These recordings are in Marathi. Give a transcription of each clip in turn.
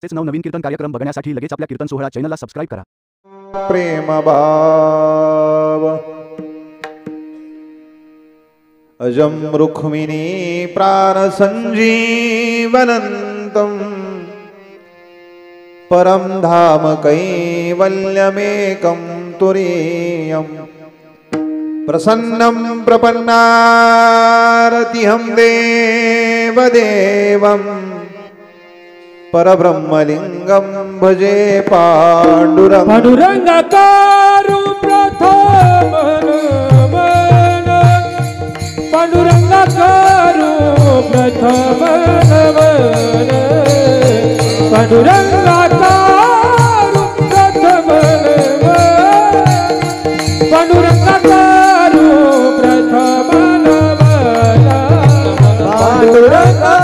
तेच नवनवीन कीर्तन कार्यक्रम बघण्यासाठी लगेच आपल्या कीर्तन सोहळा चॅनलला सबस्क्राइब करा. प्रेम भाव अजम रुक्मिणी प्राण संजीवनंतम परम धाम कैवल्यमेकं तुरीयम् प्रसन्नं प्रपन्नारतिहं देवदेवम् परब्रह्मलिंगं भजे पांडुरंगाकारु प्रथम नमन पांडुरंगाकारु प्रथम नमन पांडुरंगाकारु प्रथम नमन पांडुरंगाकारु प्रथम नमन पांडुरंगा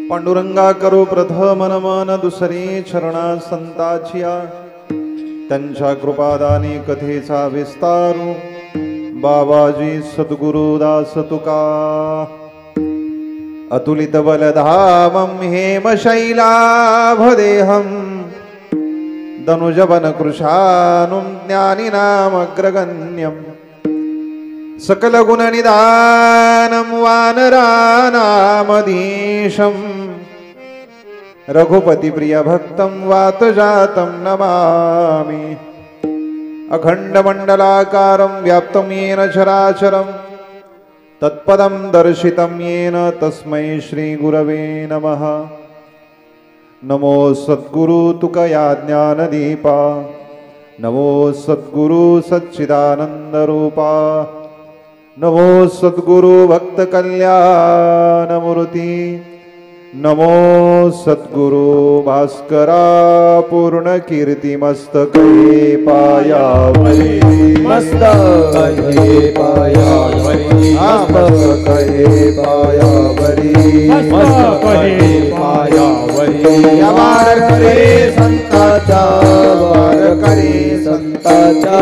पांडुरंगा करो प्रथम नमन दुसरी चरणा संताचिया त्यांच्या कृपादानी कथेचा विस्तारू बाबाजी सद्गुरु दास तुका अतुलित बलधामं हेमशैलाभदेहं दनुजवन कृशानुं ज्ञानिनामग्रगण्यम् सकल गुणनिदानं वानरानामधीशम् रघुपति प्रिय भक्तं वातजातं नमामि अखण्डमण्डलाकारं व्याप्तं येन चराचरं तत्पदं दर्शितं येन तस्मै श्रीगुरवे नमः। नमो सद्गुरु तुकया ज्ञानदीपा नमो सद्गुरु सच्चिदानन्दरूपा नमो सद्गुरु भक्त कल्याणमूर्ति नमो सद्गुरु भास्करा पूर्ण कीर्ति मस्तके पायावरी मस्तके पायावरी मस्तके पायावरी मस्तके पायावरी वार करे संताचा वार करे संताचा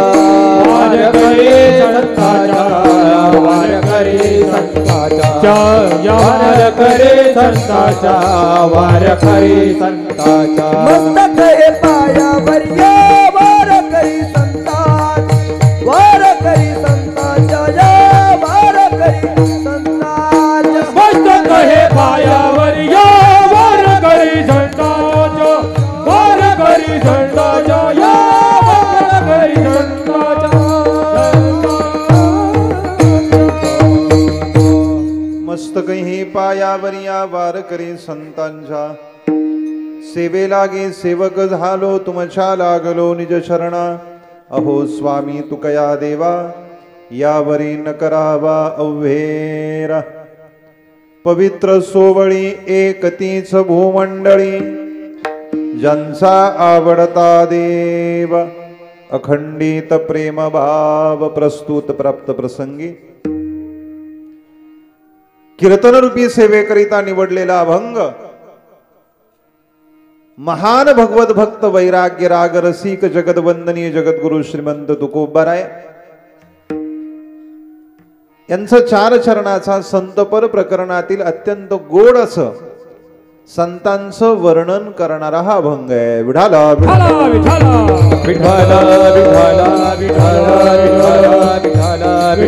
वार करे संताचा वार करे संताचा वार करे संताचा वार करे संताचा मस्तके पायावर वार करी संताच वार करी संताचा वार करी संताच मस्तके पायावर वार करी संताचा वार करी संताचा वार करी संताचा पायावर या वारकरी संतांच्या सेवे लागे सेवक झालो तुमच्या लागलो निज शरणा अहो स्वामी तुकया देवा यावरी न करावा अव्हेरा पवित्र सोवळी एकतीच भूमंडळी ज्यांचा आवडता देव अखंडित प्रेम भाव प्रस्तुत प्राप्त प्रसंगी कीर्तन रूपी सेवेकरिता निवडलेला अभंग महान भगवत भक्त वैराग्य राग रसिक जगदवंदनीय जगद्गुरु श्रीमंत तुकोबाराय यांचं चार चरणाचा संतपर प्रकरणातील अत्यंत गोड असं संतांचं वर्णन करणारा हा अभंग आहे. विठाला विठाला विठाला विठाला विठाला विठाला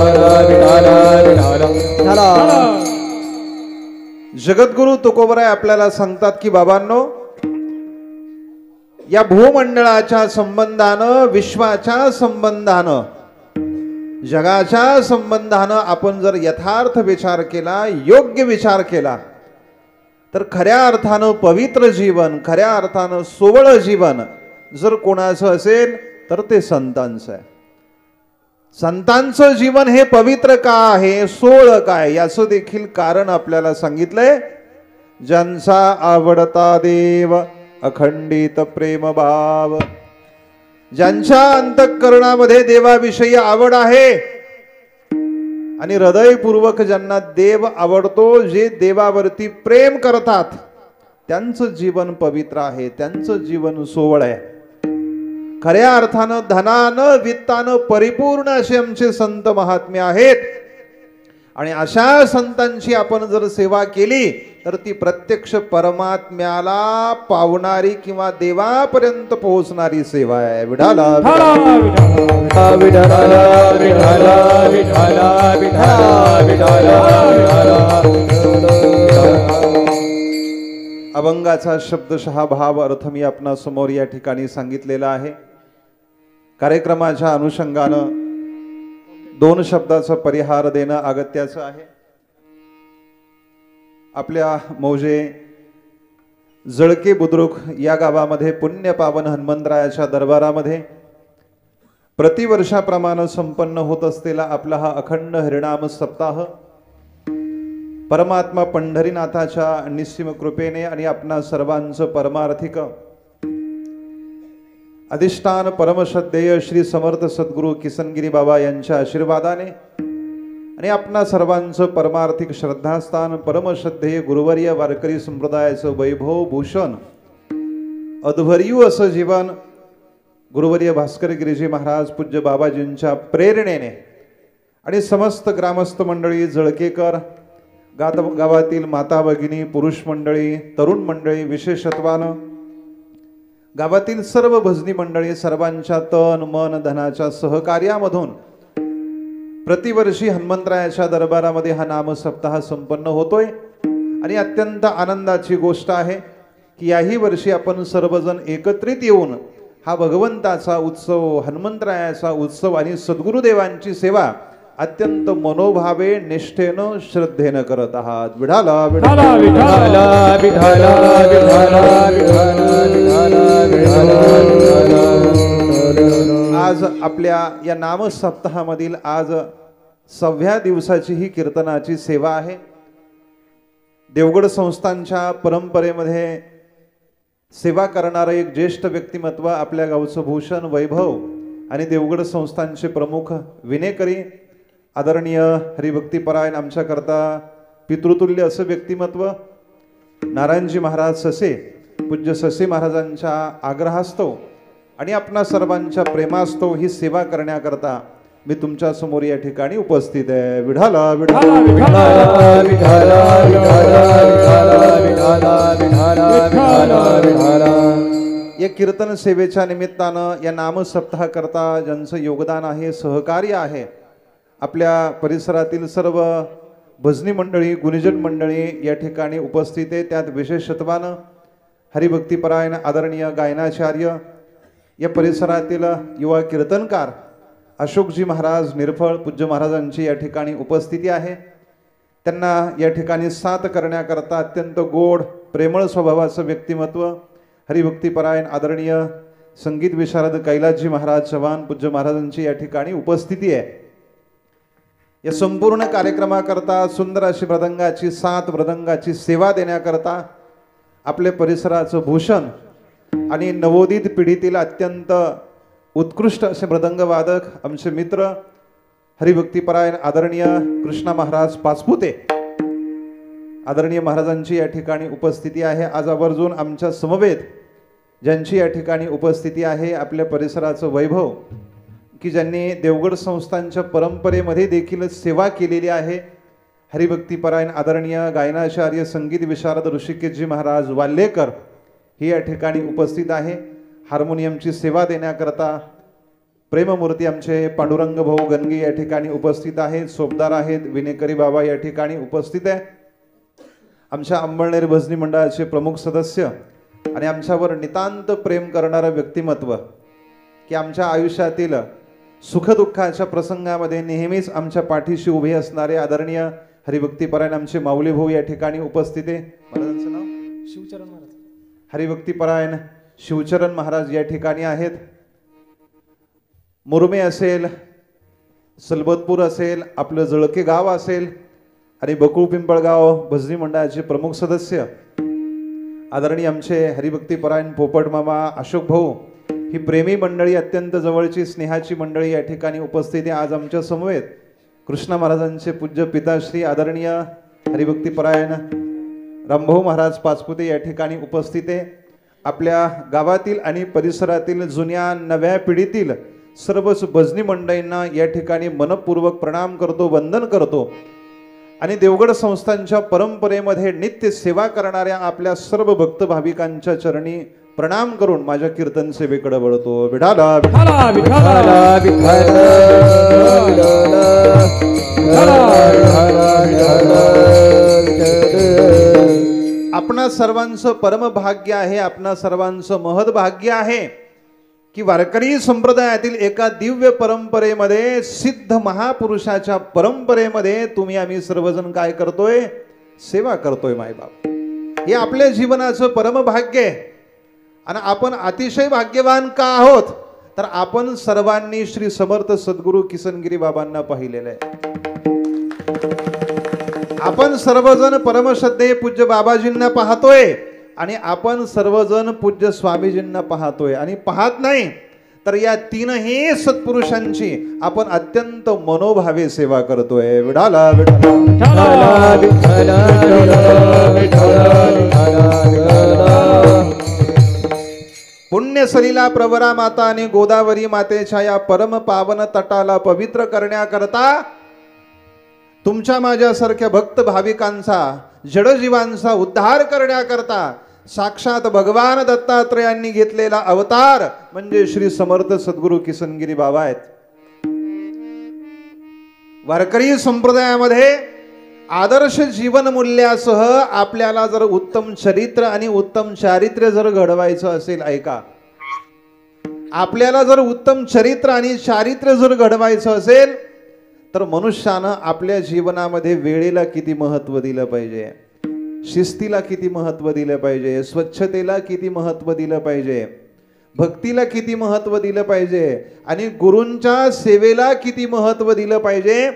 विठाला विठाला विठाला. जगद्गुरु तुकोबराय आपल्याला सांगतात की बाबांनो, या भूमंडळाच्या संबंधानं विश्वाच्या संबंधानं जगाच्या संबंधानं आपण जर यथार्थ विचार केला योग्य विचार केला तर खऱ्या अर्थानं पवित्र जीवन खऱ्या अर्थानं सोवळ जीवन जर कोणाचं असेल तर ते संतांचं आहे. संतांचं जीवन हे पवित्र का आहे सोवळ काय याचं देखील कारण आपल्याला सांगितलंय. ज्यांचा आवडता देव अखंडित प्रेम भाव ज्यांच्या अंतःकरणामध्ये देवाविषयी आवड आहे आणि हृदयपूर्वक ज्यांना देव आवडतो जे देवावरती प्रेम करतात त्यांचं जीवन पवित्र आहे त्यांचं जीवन सोवळ आहे. खऱ्या अर्थानं धनानं वित्तानं परिपूर्ण असे आमचे संत महात्मे आहेत आणि अशा संतांची आपण जर सेवा केली तर ती प्रत्यक्ष परमात्म्याला पावणारी किंवा देवापर्यंत पोहोचणारी सेवा आहे. विठाला विठाला विठाला विठाला विठाला विठाला. अभंगाचा शब्दशः भाव अर्थ मी आपणा समोर या ठिकाणी सांगितलेला आहे. कार्यक्रमाच्या अनुषंगानं दोन शब्दाचा परिहार देणं अगत्याचं आहे. आपल्या मौजे जळके बुद्रुक या गावामध्ये पुण्य पावन हनुमंतरायाच्या दरबारामध्ये प्रतिवर्षाप्रमाणे संपन्न होत असलेला आपला हा अखंड हरिनाम सप्ताह परमात्मा पंढरीनाथाच्या निस्सीम कृपेने आणि आपणा सर्वांचं परमार्थिक अधिष्ठान परमश्रद्धेय श्री समर्थ सद्गुरु किसनगिरी बाबा यांच्या आशीर्वादाने आणि आपणा सर्वांचं परमार्थिक श्रद्धास्थान परमश्रद्धेय गुरुवर्य वारकरी संप्रदायाचं वैभव भूषण अध्वर्यू असं जीवन गुरुवर्य भास्कर गिरीजी महाराज पूज्य बाबाजींच्या प्रेरणेने आणि समस्त ग्रामस्थ मंडळी जळकेकर गावातील माता भगिनी पुरुष मंडळी तरुण मंडळी विशेषत्वानं गावातील सर्व भजनी मंडळी सर्वांच्या तन मन धनाच्या सहकार्यामधून प्रतिवर्षी हनुमंतरायाच्या दरबारामध्ये हा नाम सप्ताह संपन्न होतोय आणि अत्यंत आनंदाची गोष्ट आहे की याही वर्षी आपण सर्वजण एकत्रित येऊन हा भगवंताचा उत्सव हनुमंतरायाचा उत्सव आणि सद्गुरुदेवांची सेवा अत्यंत मनोभावे निष्ठेनं श्रद्धेनं करत आहात. विठाला विठाला विठाला विठाला विठाला. आज आपल्या या नाम सप्ताहामधील आज 6व्या दिवसाची ही कीर्तनाची सेवा आहे. देवगड संस्थांच्या परंपरेमध्ये सेवा करणारं एक ज्येष्ठ व्यक्तिमत्व आपल्या गावचं भूषण वैभव आणि देवगड संस्थांचे प्रमुख विनेकरी आदरणीय हरिभक्तीपरायण आमच्याकरता पितृतुल्य असं व्यक्तिमत्व नारायणजी महाराज ससे पूज्य ससे महाराजांच्या आग्रहास्तव आणि आपणा सर्वांच्या प्रेमास्तव ही सेवा करण्याकरता मी तुमच्या समोर या ठिकाणी उपस्थित आहे. विठाला विठाला विठाला विठाला विठाला विठाला विठाला. या कीर्तन सेवेच्या निमित्तानं या नाम सप्ताह करता ज्यांचं योगदान आहे सहकार्य आहे आपल्या परिसरातील सर्व भजनी मंडळी गुणीजन मंडळी या ठिकाणी उपस्थित आहे. त्यात विशेषत्वानं हरिभक्तीपरायण आदरणीय गायनाचार्य या परिसरातील युवा कीर्तनकार अशोकजी महाराज निरफळ पूज्य महाराजांची या ठिकाणी उपस्थिती आहे. त्यांना या ठिकाणी साथ करण्याकरता अत्यंत गोड प्रेमळ स्वभावाचं व्यक्तिमत्व हरिभक्तीपरायण आदरणीय संगीत विशारद कैलासजी महाराज चव्हाण पूज्य महाराजांची या ठिकाणी उपस्थिती आहे। या संपूर्ण कार्यक्रमाकरता सुंदर अशी मृदंगाची साथ मृदंगाची सेवा देण्याकरता आपले परिसराचं भूषण आणि नवोदित पिढीतील अत्यंत उत्कृष्ट असे मृदंगवादक आमचे मित्र हरिभक्तीपरायण आदरणीय कृष्णा महाराज पाचपुते आदरणीय महाराजांची या ठिकाणी उपस्थिती आहे। आज आवर्जून आमच्या समवेत ज्यांची या ठिकाणी उपस्थिती आहे आपल्या परिसराचं वैभव की ज्यांनी देवगड संस्थांच्या परंपरेमध्ये देखील सेवा केलेली आहे हरिभक्तीपरायण आदरणीय गायनाचार्य संगीत विशारद ऋषिकेशजी महाराज वाल्लेकर ही या ठिकाणी उपस्थित आहे। हार्मोनियमची सेवा देण्याकरता प्रेममूर्ती आमचे पांडुरंग भाऊ गणगे या ठिकाणी उपस्थित आहेत। सोबदार आहेत विनेकरी बाबा या ठिकाणी उपस्थित आहे। आमच्या अंबळनेर भजनी मंडळाचे प्रमुख सदस्य आणि आमच्यावर नितांत प्रेम करणारं व्यक्तिमत्व की आमच्या आयुष्यातील सुखदुःखाच्या प्रसंगामध्ये नेहमीच आमच्या पाठीशी उभे असणारे आदरणीय हरिभक्तीपरायण आमचे माऊली भाऊ या ठिकाणी उपस्थित आहे। महाराजांचं नाव शिवचरण महाराज हरिभक्तीपरायण शिवचरण महाराज या ठिकाणी आहेत। मुरमे असेल सलबतपूर असेल आपलं जळके गाव असेल आणि बकुळ पिंपळगाव भजनी मंडळाचे प्रमुख सदस्य आदरणीय आमचे हरिभक्तीपरायण पोपट मामा अशोक भाऊ ही प्रेमी मंडळी अत्यंत जवळची स्नेहाची मंडळी या ठिकाणी उपस्थित आहे। आज आमच्या समवेत कृष्णा महाराजांचे पूज्य पिताश्री आदरणीय हरिभक्तीपरायण रामभाऊ महाराज पाचपुते या ठिकाणी उपस्थित आहे। आपल्या गावातील आणि परिसरातील जुन्या नव्या पिढीतील सर्वच भजनी मंडळींना या ठिकाणी मनपूर्वक प्रणाम करतो वंदन करतो आणि देवगड संस्थांच्या परंपरेमध्ये नित्य सेवा करणाऱ्या आपल्या सर्व भक्त भाविकांच्या चरणी प्रणाम करून माझ्या कीर्तन सेवेकडे वळतो। विठाला विठाला विठाला आपणा सर्वांचं परम भाग्य आहे आपणा सर्वांचं महद भाग्य आहे की वारकरी संप्रदायातील एका दिव्य परंपरेमध्ये सिद्ध महापुरुषाच्या परंपरेमध्ये तुम्ही आम्ही सर्वजण काय करतोय सेवा करतोय मायबाप। हे आपल्या जीवनाचं परम भाग्य आहे आणि आपण अतिशय भाग्यवान का आहोत तर आपण सर्वांनी श्री समर्थ सद्गुरू किसनगिरी बाबांना पाहिलेलं आहे। आपण सर्वजण परमश्रद्धेय पूज्य बाबाजींना पाहतोय आणि आपण सर्वजण पूज्य स्वामीजींना पाहतोय आणि पाहत नाही तर या तीनही सत्पुरुषांची आपण अत्यंत मनोभावे सेवा करतोय। विठाला विठाला पुण्यसलीला प्रवरा माता आणि गोदावरी मातेच्या या परम पावन तटाला पवित्र करण्याकरता तुमच्या माझ्यासारख्या भक्त भाविकांचा जडजीवांचा उद्धार करण्याकरता साक्षात भगवान दत्तात्रेयांनी घेतलेला अवतार म्हणजे श्री समर्थ सद्गुरू किसनगिरी बाबा आहेत। वारकरी संप्रदायामध्ये आदर्श जीवन मूल्यासह आपल्याला जर उत्तम चरित्र आणि उत्तम चारित्र्य जर घडवायचं असेल ऐका आपल्याला जर उत्तम चरित्र आणि चारित्र्य जर घडवायचं असेल तर मनुष्यानं आपल्या जीवनामध्ये वेळेला किती महत्त्व दिलं पाहिजे शिस्तीला किती महत्त्व दिलं पाहिजे स्वच्छतेला किती महत्त्व दिलं पाहिजे भक्तीला किती महत्त्व दिलं पाहिजे आणि गुरूंच्या सेवेला किती महत्त्व दिलं पाहिजे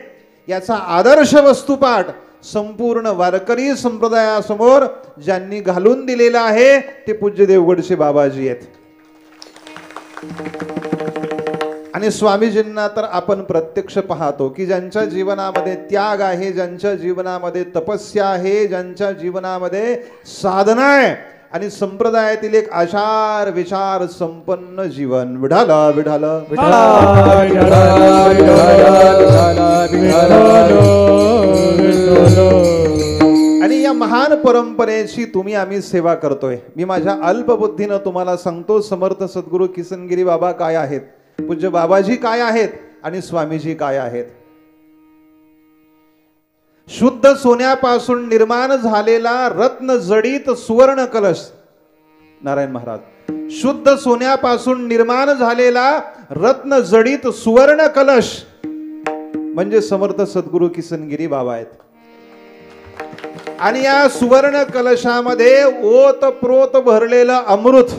याचा आदर्श वस्तुपाठ संपूर्ण वारकरी संप्रदायासमोर ज्यांनी घालून दिलेला आहे ते पूज्य देवगडचे बाबाजी आहेत। आणि स्वामीजींना तर आपण प्रत्यक्ष पाहतो की ज्यांच्या जीवनामध्ये त्याग आहे ज्यांच्या जीवनामध्ये तपस्या आहे ज्यांच्या जीवनामध्ये साधना आहे आणि संप्रदायातील एक आचार विचार संपन्न जीवन। विठाला विठाला आणि या महान परंपरेची तुम्ही आम्ही सेवा करतोय। मी माझ्या अल्पबुद्धीनं तुम्हाला सांगतो समर्थ सद्गुरू किसनगिरी बाबा काय आहेत पूज्य बाबाजी काय आहेत आणि स्वामीजी काय आहेत। शुद्ध सोन्यापासून निर्माण झालेला रत्न जडित सुवर्ण कलश नारायण महाराज शुद्ध सोन्यापासून निर्माण झालेला रत्न जडित सुवर्ण कलश म्हणजे समर्थ सद्गुरू किसनगिरी बाबा आहेत। आणि या सुवर्ण कलशामध्ये ओत प्रोत भरलेलं अमृत,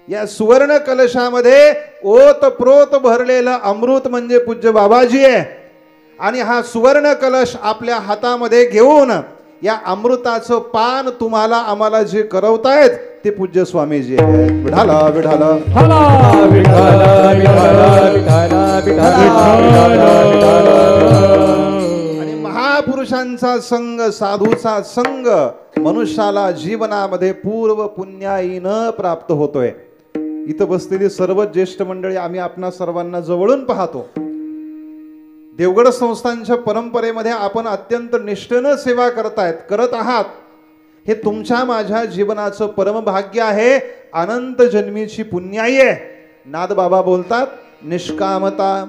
या सुवर्ण कलशामध्ये ओत प्रोत भरलेलं अमृत म्हणजे पूज्य बाबाजी आहे. आणि हा सुवर्ण कलश आपल्या हातामध्ये घेऊन या अमृताचं पान तुम्हाला आम्हाला जे करवतायत ते पूज्य स्वामीजी आहेत. विठाला विठाला आणि महापुरुषांचा संग, साधूचा संग मनुष्याला जीवनामध्ये पूर्व पुण्याईनं प्राप्त होतोय. इथं बसलेली सर्व ज्येष्ठ मंडळी आम्ही आपणा सर्वांना जवळून पाहतो. देवगड संस्थांच्या परंपरेमध्ये आपण अत्यंत निष्ठेनं सेवा करत आहात. हे तुमच्या माझ्या जीवनाचं परमभाग्य आहे, अनंत जन्मीची पुण्याई आहे. नादबाबा बोलतात, निष्कामता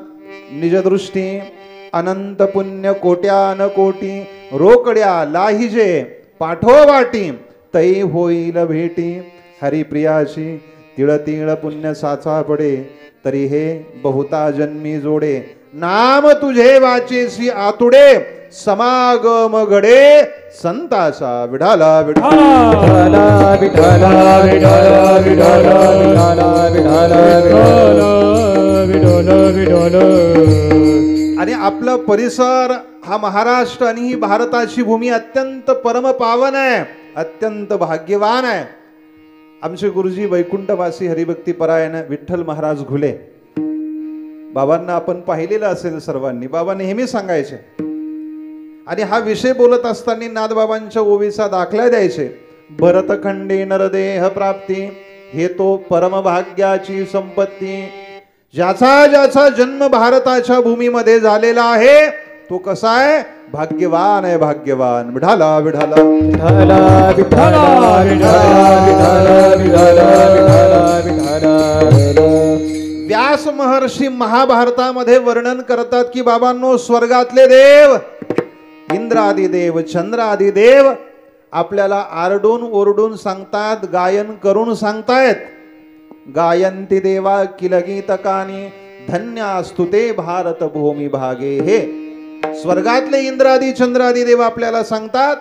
निजदृष्टी अनंत पुण्य कोट्यान कोटी, रोकड्या लाहिजे पाठोवाटी, तै होईल भेटी, हरिप्रियाची तिळ तिळ पुण्य साचा पडे, तरी हे बहुता जन्मी जोडे, नाम तुझे वाचेसी आतुडे, समागम घडे संताचा. विठाला विठाला विठाला विठाला विठाला विठाला. आणि आपला परिसर हा महाराष्ट्र आणि ही भारताची भूमी अत्यंत परम पावन आहे, अत्यंत भाग्यवान आहे. आमचे गुरुजी वैकुंठवासी हरिभक्ती परायण विठ्ठल महाराज घुले बाबांना आपण पाहिलेलं असेल सर्वांनी. बाबा नेहमी सांगायचे आणि हा विषय बोलत असताना नादबाबांच्या ओवीचा दाखला द्यायचे. भरतखंडे नरदेह प्राप्ती, हे तो परमभाग्याची संपत्ती. ज्याचा ज्याचा जन्म भारताच्या भूमीमध्ये झालेला आहे तो कसा आहे, भाग्यवान आहे, भाग्यवान. विठाला विठाला विठाला विठाला विठाला विठाला विठाला. व्यास महर्षी महाभारतामध्ये वर्णन करतात की बाबांनो, स्वर्गातले देव, इंद्र आदी देव, चंद्र आदी देव आपल्याला आरडून ओरडून सांगतात, गायन करून सांगतायत. गायंती देवा किलगीतकानी, धन्यास्तु ते भारत भूमी भागे. हे स्वर्गातले इंद्रादी चंद्रादी देव आपल्याला सांगतात,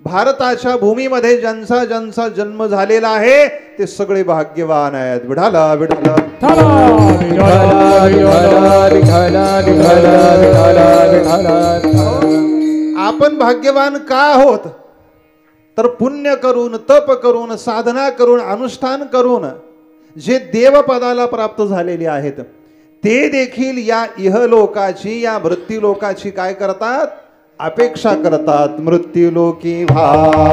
भारताच्या भूमीमध्ये ज्यांचा ज्यांचा जन्म झालेला आहे ते सगळे भाग्यवान आहेत. विठाला विठाला आपण भाग्यवान का आहोत तर पुण्य करून, तप करून, साधना करून, अनुष्ठान करून जे देवपदाला प्राप्त झालेले आहेत ते देखील या इहलोकाची, या मृत्यूलोकाची काय करतात, अपेक्षा करतात. मृत्यूलोकी भावा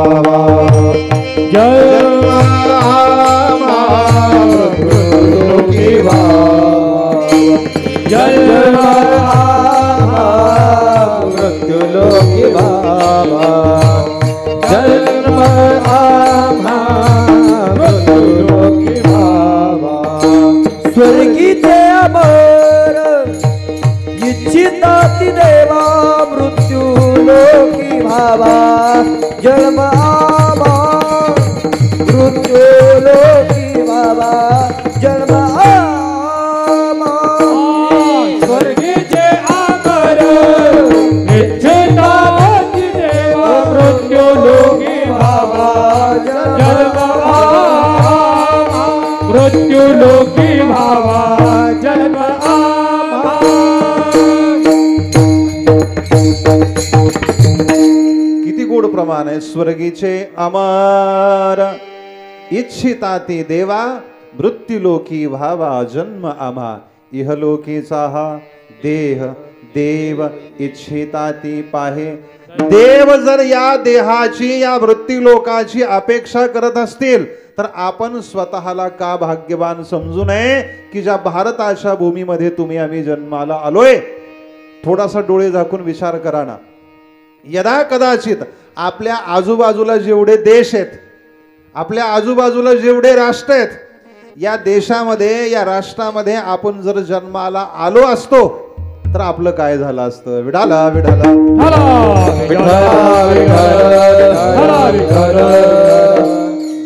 मृत्यूलोकी भावा मृत्यूलोकी भावा जन्म मृत्यूलोकी भावा. स्वर्गीचे अमर इच्छितात देवा, मृत्यू लोकी भावा जन्म आमा, मृत्यू लोकी भावा जन्म आमा. स्वर्गीचे अमर इच्छितात देवा, मृत्यू लोकी भावा जन्म आमा, मृत्यू लोकी भावा जन्म आमा. किती गोड प्रमाण आहे. स्वर्गीचे अमर इच्छिताती देवा, मृत्यूलोकी भावा जन्म आम्हा. इहलोकीचा हा देह देव इच्छिताती पाहे. देव जर या देहाची, या मृत्यूलोकाची अपेक्षा करत असतील तर आपण स्वतःला का भाग्यवान समजू नये की ज्या भारताच्या भूमीमध्ये तुम्ही आम्ही जन्माला आलोय. थोडासा डोळे झाकून विचार करा ना. यदा कदाचित आपल्या आजूबाजूला जेवढे देश आहेत, आपल्या आजूबाजूला जेवढे राष्ट्र आहेत, या देशामध्ये, या राष्ट्रामध्ये आपण जर जन्माला आलो असतो तर आपलं काय झालं असतं. विठाला विठाला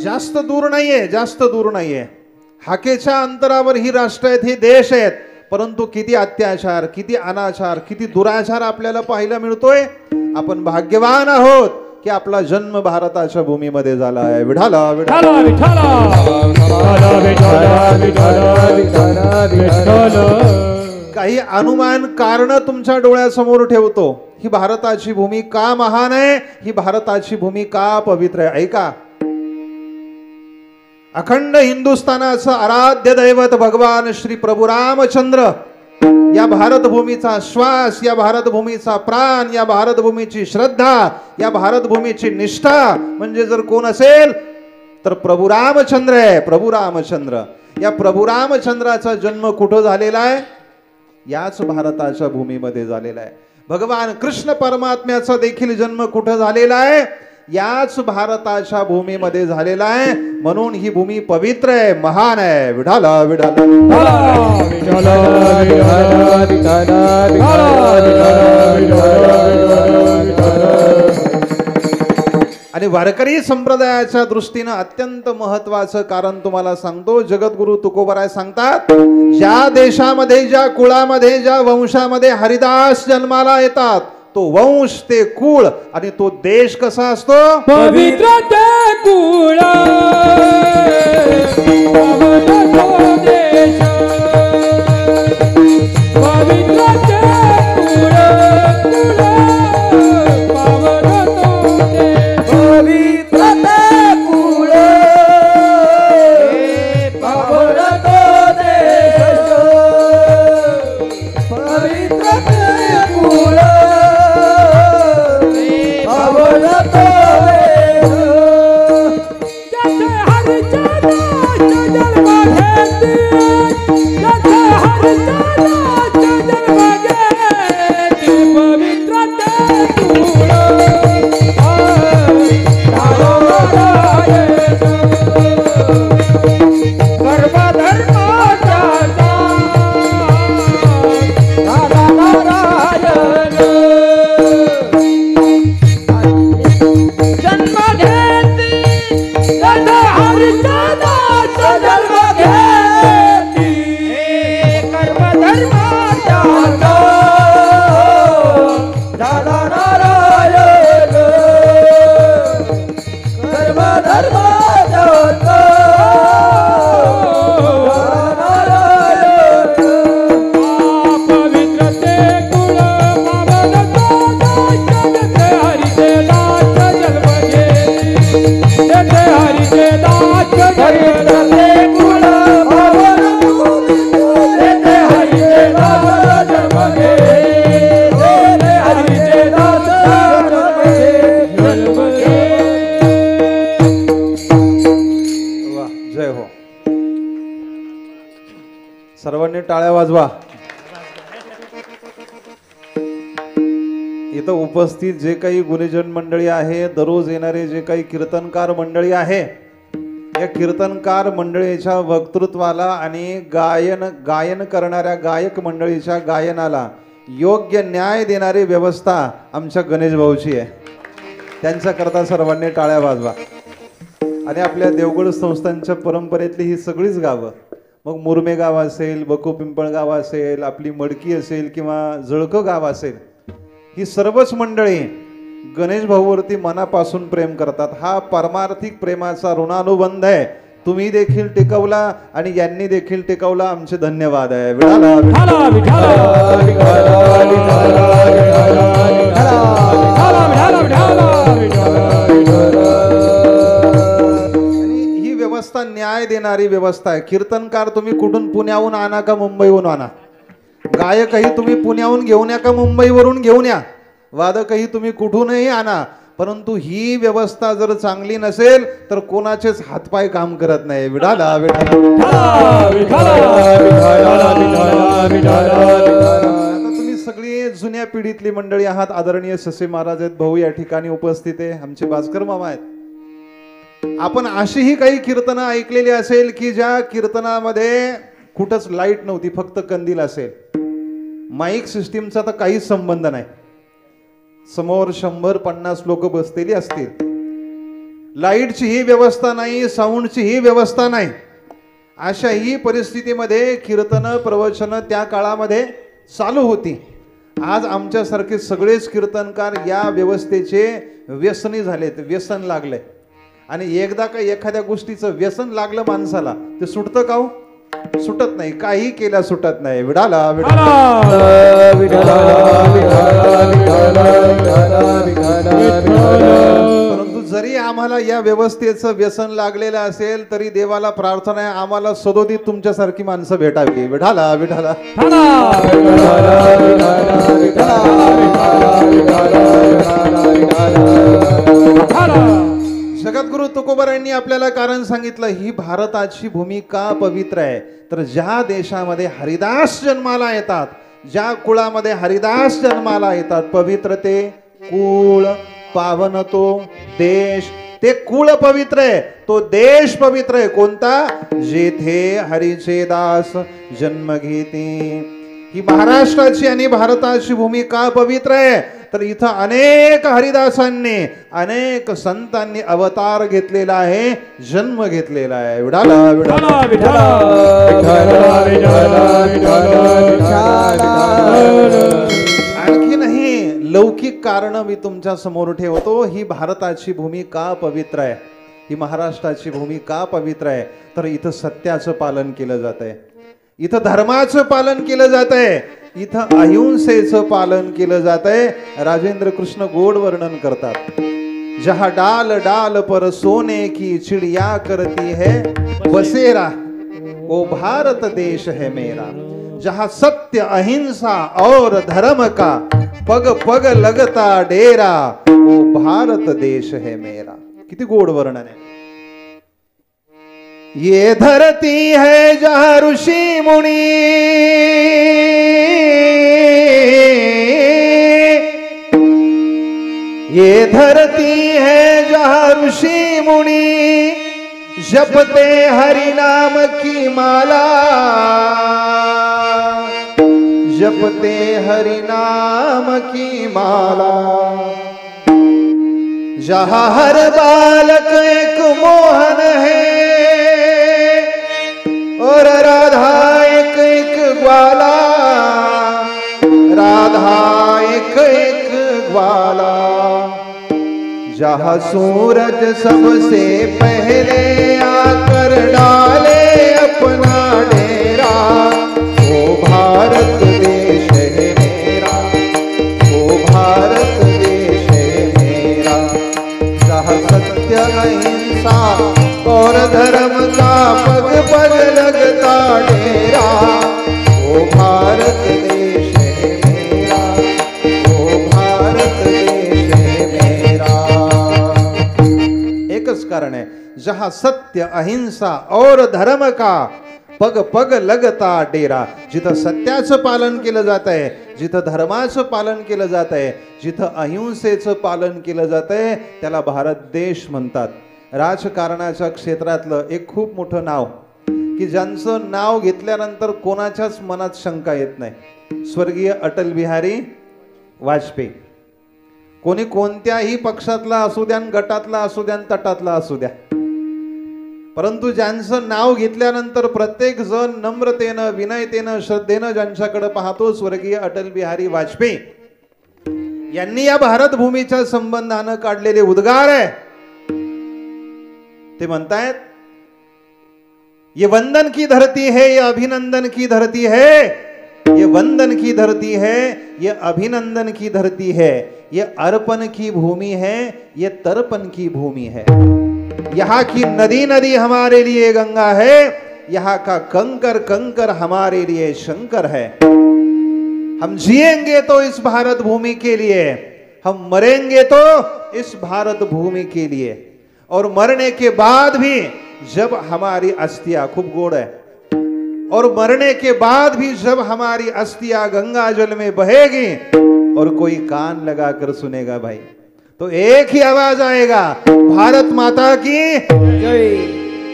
जास्त दूर नाहीये, जास्त दूर नाहीये. हाकेच्या अंतरावर ही राष्ट्र आहेत, ही देश आहेत. परंतु किती अत्याचार, किती अनाचार, किती दुराचार आपल्याला पाहायला मिळतोय. आपण भाग्यवान आहोत की आपला जन्म भारताच्या भूमीमध्ये झाला आहे. विठाला विठाला विठाला काही अनुमान कारण तुमच्या डोळ्यासमोर ठेवतो. ही भारताची भूमी का महान आहे, ही भारताची भूमी का पवित्र आहे. ऐका, अखंड हिंदुस्थानाचं आराध्य दैवत भगवान श्री प्रभू रामचंद्र या भारत भूमीचा श्वास, या भारत भूमीचा प्राण, या भारत भूमीची श्रद्धा, या भारत भूमीची निष्ठा म्हणजे जर कोण असेल तर प्रभू रामचंद्र आहे. प्रभू रामचंद्र, या प्रभू रामचंद्राचा जन्म कुठं झालेला आहे? याच भारताच्या भूमीमध्ये झालेला आहे. भगवान कृष्ण परमात्म्याचा देखील जन्म कुठं झालेला आहे? याच भारताच्या भूमीमध्ये झालेला आहे. म्हणून ही भूमी पवित्र आहे, महान आहे. विठाला विठाला आणि वारकरी संप्रदायाच्या दृष्टीनं अत्यंत महत्वाचं कारण तुम्हाला सांगतो. जगद्गुरु तुकोबराय सांगतात, ज्या देशामध्ये, ज्या कुळामध्ये, ज्या वंशामध्ये हरिदास जन्माला येतात तो वंश, ते कुळ आणि तो देश कसा असतो? पवित्र ते कुळ पवित्र देश, पवित्र ते कुळ सर्वांनी टाळ्या वाजवा. इथं उपस्थित जे काही गुणीजन मंडळी आहे, दररोज येणारे जे काही कीर्तनकार मंडळी आहे, या कीर्तनकार मंडळीच्या वक्तृत्वाला आणि गायन करणाऱ्या गायक मंडळीच्या गायनाला योग्य न्याय देणारी व्यवस्था आमच्या गणेश भाऊची आहे. त्यांच्याकरता सर्वांनी टाळ्या वाजवा. आणि आपल्या देवगड संस्थांच्या परंपरेतली ही सगळीच गावं, मग मुरमे गाव असेल, बको पिंपळ गाव असेल, आपली मडकी असेल किंवा जळकं गाव असेल, ही सर्वच मंडळी गणेश भाऊवरती मनापासून प्रेम करतात. हा परमार्थिक प्रेमाचा ऋणानुबंध आहे. तुम्ही देखील टिकवला आणि यांनी देखील टिकवला. आमचे धन्यवाद आहे. ही व्यवस्था न्याय देणारी व्यवस्था आहे. कीर्तनकार तुम्ही कुठून, पुण्याहून आणा का मुंबईहून आणा, गायकही तुम्ही पुण्याहून घेऊन या का मुंबईवरून घेऊन या, वादकही तुम्ही कुठूनही आणा, परंतु ही व्यवस्था जर चांगली नसेल तर कोणाचेच हातपाय काम करत नाही. विठाला तुम्ही सगळी जुन्या पिढीतली मंडळी आहात. आदरणीय ससे महाराज आहेत, भाऊ या ठिकाणी उपस्थित आहे, आमचे भास्कर मामा आहेत. आपण अशीही काही कीर्तनं ऐकलेली असेल की ज्या कीर्तनामध्ये कुठंच लाईट नव्हती, फक्त कंदील असेल, माईक सिस्टीमचा तर काहीच संबंध नाही, समोर 100-50 लोक बसलेली असतील, लाईटची ही व्यवस्था नाही, साऊंडची ही व्यवस्था नाही. अशा ही परिस्थितीमध्ये कीर्तन प्रवचन त्या काळामध्ये चालू होती. आज आमच्यासारखे सगळेच कीर्तनकार या व्यवस्थेचे व्यसनी झालेत, व्यसन लागले. आणि एकदा का एखाद्या गोष्टीचं व्यसन लागलं माणसाला ते सुटतं का हो? सुटत नाही, काही केल्या सुटत नाही. विडाला परंतु जरी आम्हाला या व्यवस्थेचं व्यसन लागलेलं असेल तरी देवाला प्रार्थना आहे आम्हाला सदोदित तुमच्यासारखी माणसं भेटावी. विठाला विठाला जगद्गुरु तुकोबारायांनी आपल्याला कारण सांगितलं, ही भारताची भूमी का पवित्र आहे तर ज्या देशामध्ये हरिदास जन्माला येतात, ज्या कुळामध्ये हरिदास जन्माला येतात, पवित्र ते कुळ, पावन तो देश. ते कुळ पवित्र आहे, तो देश पवित्र आहे. कोणता? जेथे हरीचे दास जन्म घेते. ही महाराष्ट्राची आणि भारताची भूमी का पवित्र आहे तर इथं अनेक हरिदासांनी, अनेक संतांनी अवतार घेतलेला आहे, जन्म घेतलेला आहे. विठाला विठाला आणखी नाही लौकिक कारण मी तुमच्या समोर ठेवतो. ही भारताची भूमी का पवित्र आहे, ही महाराष्ट्राची भूमी का पवित्र आहे तर इथं सत्याचं पालन केलं जात आहे, इथं धर्माचं पालन केलं जात आहे, इथं अहिंसेचं पालन केलं जात आहे. राजेंद्र कृष्ण गोड वर्णन करतात, जहा डाल डाल पर सोने की चिड़िया करती है बसेरा, वो भारत देश है मेरा. जहां सत्य अहिंसा और धर्म का पग पग लगता डेरा, वो भारत देश है मेरा. किती गोड वर्णन आहे. ये धरती है जहाँ ऋषि मुनि, ये धरती है जहाँ ऋषि मुनि जपते हरि नाम की माला, जपते हरि नाम की माला. जहाँ हर बालक एक मोहन है और राधा एक एक ग्वाला, राधा एक एक ग्वाला. जहाँ सूरज सबसे पहले आकर डाले अपना डेरा, वो भारत देश है मेरा, वो भारत देश है मेरा. जहाँ सत्य अहिंसा और धर्म का पग पग लगता डेरा, वो भारत देश है मेरा, वो भारत देश है मेरा. एकच कारण आहे, जहाँ सत्य अहिंसा और धर्म का पग पग लगता डेरा. जिथं सत्याचं पालन केलं जात आहे, जिथं धर्माचं पालन केलं जात आहे, जिथं अहिंसेचं पालन केलं जात आहे त्याला भारत देश म्हणतात. राजकारणाच्या क्षेत्रातलं एक खूप मोठं नाव की ज्यांचं नाव घेतल्यानंतर कोणाच्याच मनात शंका येत नाही, स्वर्गीय अटल बिहारी वाजपेयी. कोणी कोणत्याही पक्षातला असू द्या, गटातला असू द्या, तटातला असू द्या, परंतु ज्यांचं नाव घेतल्यानंतर प्रत्येक जण नम्रतेनं, विनयतेनं, श्रद्धेनं ज्यांच्याकडे पाहतो, स्वर्गीय अटल बिहारी वाजपेयी यांनी या भारत भूमीच्या संबंधानं काढलेले उद्गार आहे. ते म्हणतायत, ये वंदन की धरती है, ये अभिनंदन की धरती है, ये वंदन की धरती है, ये अभिनंदन की धरती है, ये अर्पण की भूमि है, ये तर्पण की भूमि है. यहाँ की नदी नदी हमारे लिए गंगा है, यहाँ का कंकर कंकर हमारे लिए शंकर है. हम जिएंगे तो इस भारत भूमि के लिए, हम मरेंगे तो इस भारत भूमि के लिए, और मरने के बाद भी जब हमारी अस्थियां, खूब गोड़ है, और मरने के बाद भी जब हमारी अस्थियां गंगा जल में बहेगी और कोई कान लगाकर सुनेगा भाई, तो एक ही आवाज आएगा, भारत माता की जय.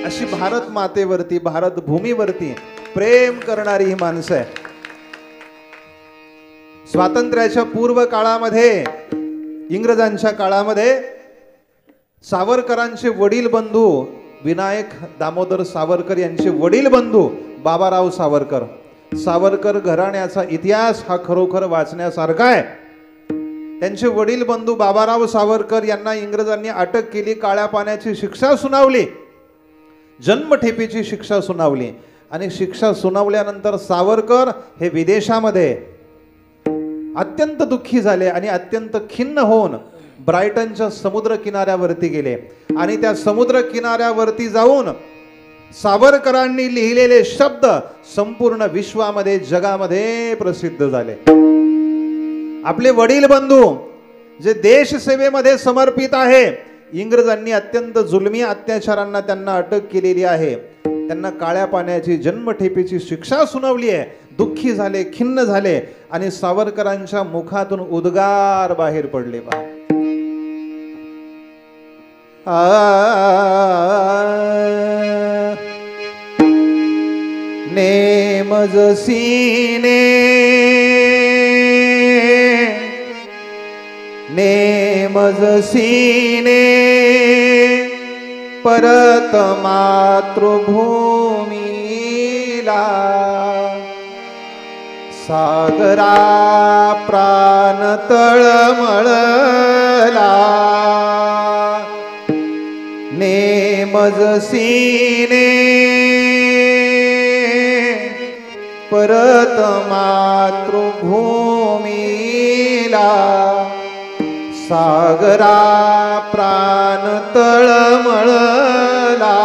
अशी भारत मातेवरती, भारत भूमीवरती प्रेम करणारी ही माणसं आहे. स्वातंत्र्याच्या पूर्व काळामध्ये, इंग्रजांच्या काळामध्ये सावरकरांचे वडील बंधू विनायक दामोदर सावरकर यांचे वडील बंधू बाबाराव सावरकर सावरकर घराण्याचा इतिहास हा खरोखर वाचण्यासारखा आहे. त्यांचे वडील बंधू बाबाराव सावरकर यांना इंग्रजांनी अटक केली, काळ्या पाण्याची शिक्षा सुनावली, जन्मठेपेची शिक्षा सुनावली. आणि शिक्षा सुनावल्यानंतर सावरकर हे विदेशामध्ये अत्यंत दुःखी झाले आणि अत्यंत खिन्न होऊन ब्रायटनच्या समुद्र किनाऱ्यावरती गेले. आणि त्या समुद्र किनाऱ्यावरती जाऊन सावरकरांनी लिहिलेले शब्द संपूर्ण विश्वामध्ये, जगामध्ये प्रसिद्ध झाले. आपले वडील बंधू जे देशसेवेमध्ये समर्पित आहे, इंग्रजांनी अत्यंत जुलमी अत्याचारांना त्यांना अटक केलेली आहे, त्यांना काळ्या पाण्याची जन्मठेपेची शिक्षा सुनावली आहे, दुःखी झाले, खिन्न झाले आणि सावरकरांच्या मुखातून उद्गार बाहेर पडले. पहा, नेमज सीने नेमज सीने परत मातृभूमीला, सागरा प्राण तळमळला. नेमज सीने परत मातृभूमीला, सागरा प्राण तळमळला.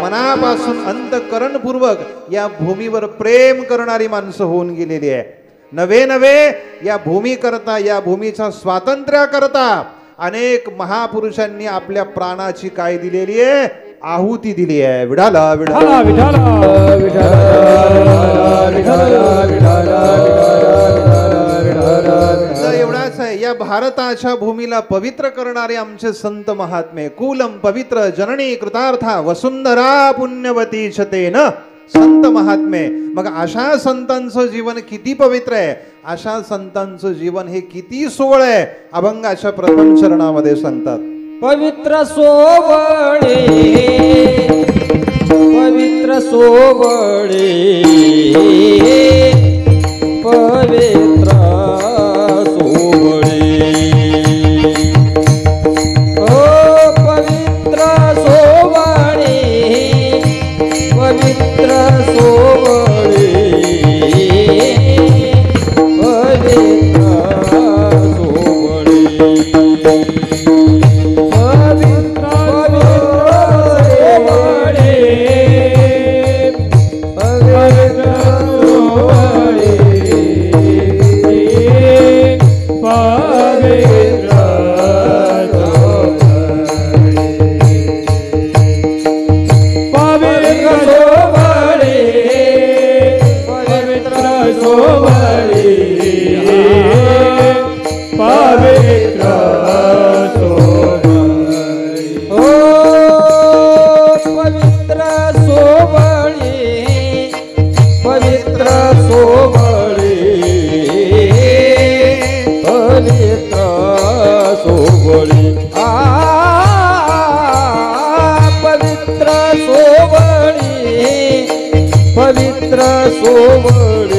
मनापासून अंतःकरणपूर्वक या भूमीवर प्रेम करणारी माणसं होऊन गेलेली आहे. नवे नवे या भूमीकरता, या भूमीच्या स्वातंत्र्याकरता अनेक महापुरुषांनी आपल्या प्राणाची काय दिलेली आहे, आहुती दिली आहे. विठाला विठाला विठाला एवढाच आहे. या भारताच्या भूमीला पवित्र करणारे आमचे संत महात्मे, कुलम पवित्र जननी कृतार्था वसुंधरा पुण्यवती छतेन, संत महात्मे. मग अशा संतांचं जीवन किती पवित्र आहे, अशा संतांचं जीवन हे किती सोहळ आहे, अभंगाच्या प्रथम चरणामध्ये सांगतात. पवित्र सोवळे, पवित्र सोवळे, पवित्र सोवळे, ओ पवित्र सोवळे, पवित्र सोवळे, पवित्र सोवळे. पवित्र सोवळे, पवित्र सोवळे, पवित्र सोवळे, पवित्र सोवळे, पवित्र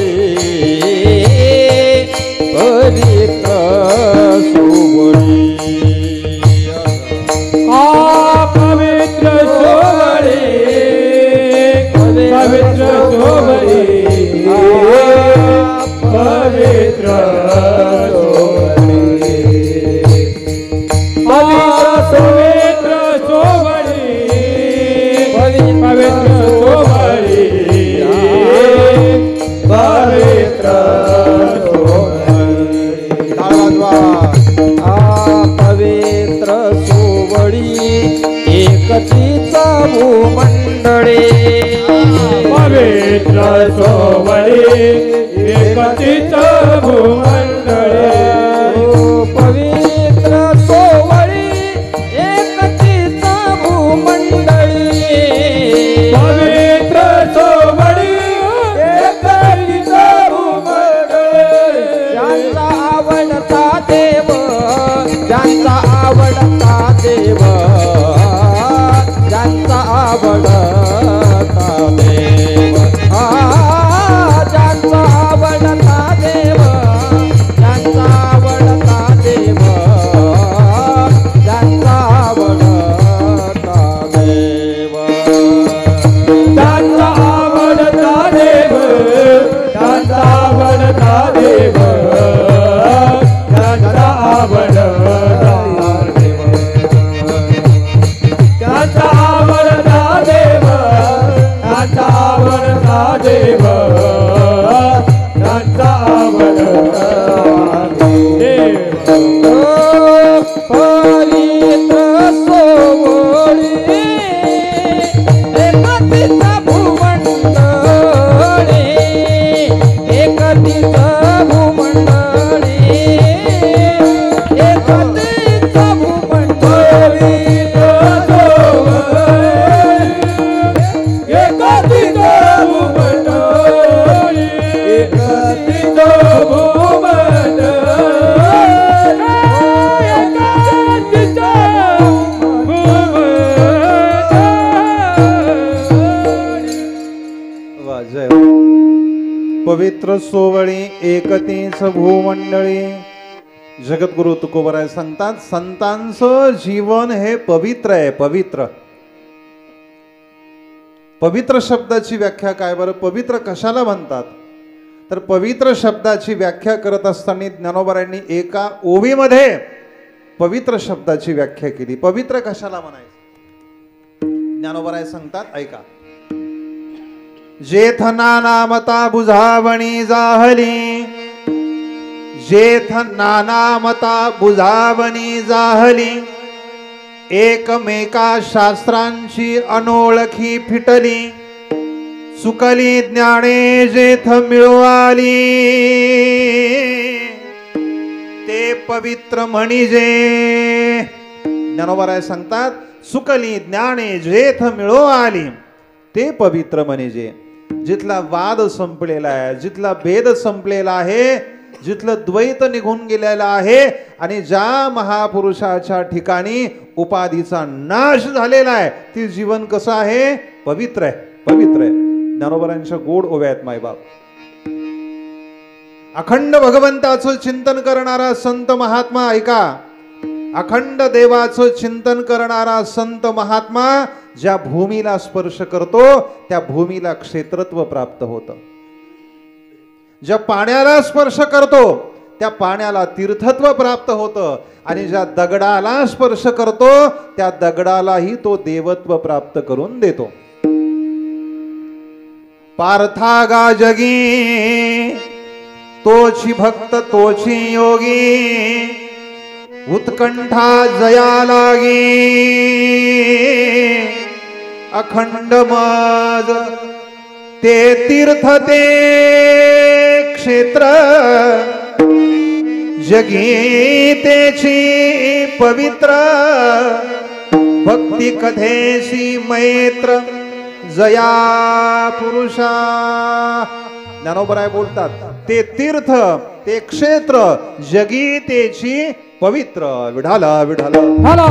एकतीचा भूमंडळे, पवित्र सोवळे, एकतीचा भूमंडळे, पवित्र सोवळे, एकतीचा भूमंडळे, पवित्र सोवळे, एकतीचा भूमंडळे. ज्यांचा आवडता देव, ज्यांचा आवडता देव, ज्यांचा आवडता देव, पवित्र सोवळी एकतीच भूमंडळी. जगद्गुरु तुकोबराय सांगतात संतांचं जीवन हे पवित्र आहे. पवित्र पवित्र शब्दाची व्याख्या काय बरं? पवित्र कशाला म्हणतात? तर पवित्र शब्दाची व्याख्या करत असताना ज्ञानोबारायांनी एका ओवीमध्ये पवित्र शब्दाची व्याख्या केली. पवित्र कशाला म्हणायचं? ज्ञानोबाराय सांगतात ऐका. जेथ नानामता बुझावणी जाहली, जेथ नानामता बुझावणी जाहली, एकमेका शास्त्रांची अनोळखी फिटली, सुकली ज्ञाने जेथ मिळवाली, ते पवित्र म्हणजे. ज्ञानोबाराय सांगतात सुकली ज्ञाने जेथ मिळवाली, ते पवित्र म्हणजे. जिथला वाद संपलेला आहे, जिथला भेद संपलेला आहे, जिथलं द्वैत निघून गेलेला आहे आणि ज्या महापुरुषाच्या ठिकाणी उपाधीचा नाश झालेला आहे, ते जीवन कसं आहे? पवित्र आहे. पवित्र आहे. ज्ञानोबारांच्या गोड ओव्या आहेत मायबाप. अखंड भगवंताचं चिंतन करणारा संत महात्मा ऐका. अखंड देवाचं चिंतन करणारा संत महात्मा ज्या भूमीला स्पर्श करतो त्या भूमीला क्षेत्रत्व प्राप्त होतं. ज्या पाण्याला स्पर्श करतो त्या पाण्याला तीर्थत्व प्राप्त होतं आणि ज्या दगडाला स्पर्श करतो त्या दगडालाही तो देवत्व प्राप्त करून देतो. पार्थागा जगी तोची भक्त तोची योगी, उत्कंठा जया लागी, अखंड मज ते तीर्थ ते क्षेत्र, जगी तेची पवित्र, भक्ती कथेसी मैत्र जया पुरुषा. ज्ञानोबराय बोलतात ते तीर्थ ते क्षेत्र जगी तेची पवित्र. विठाला विठाला विठाला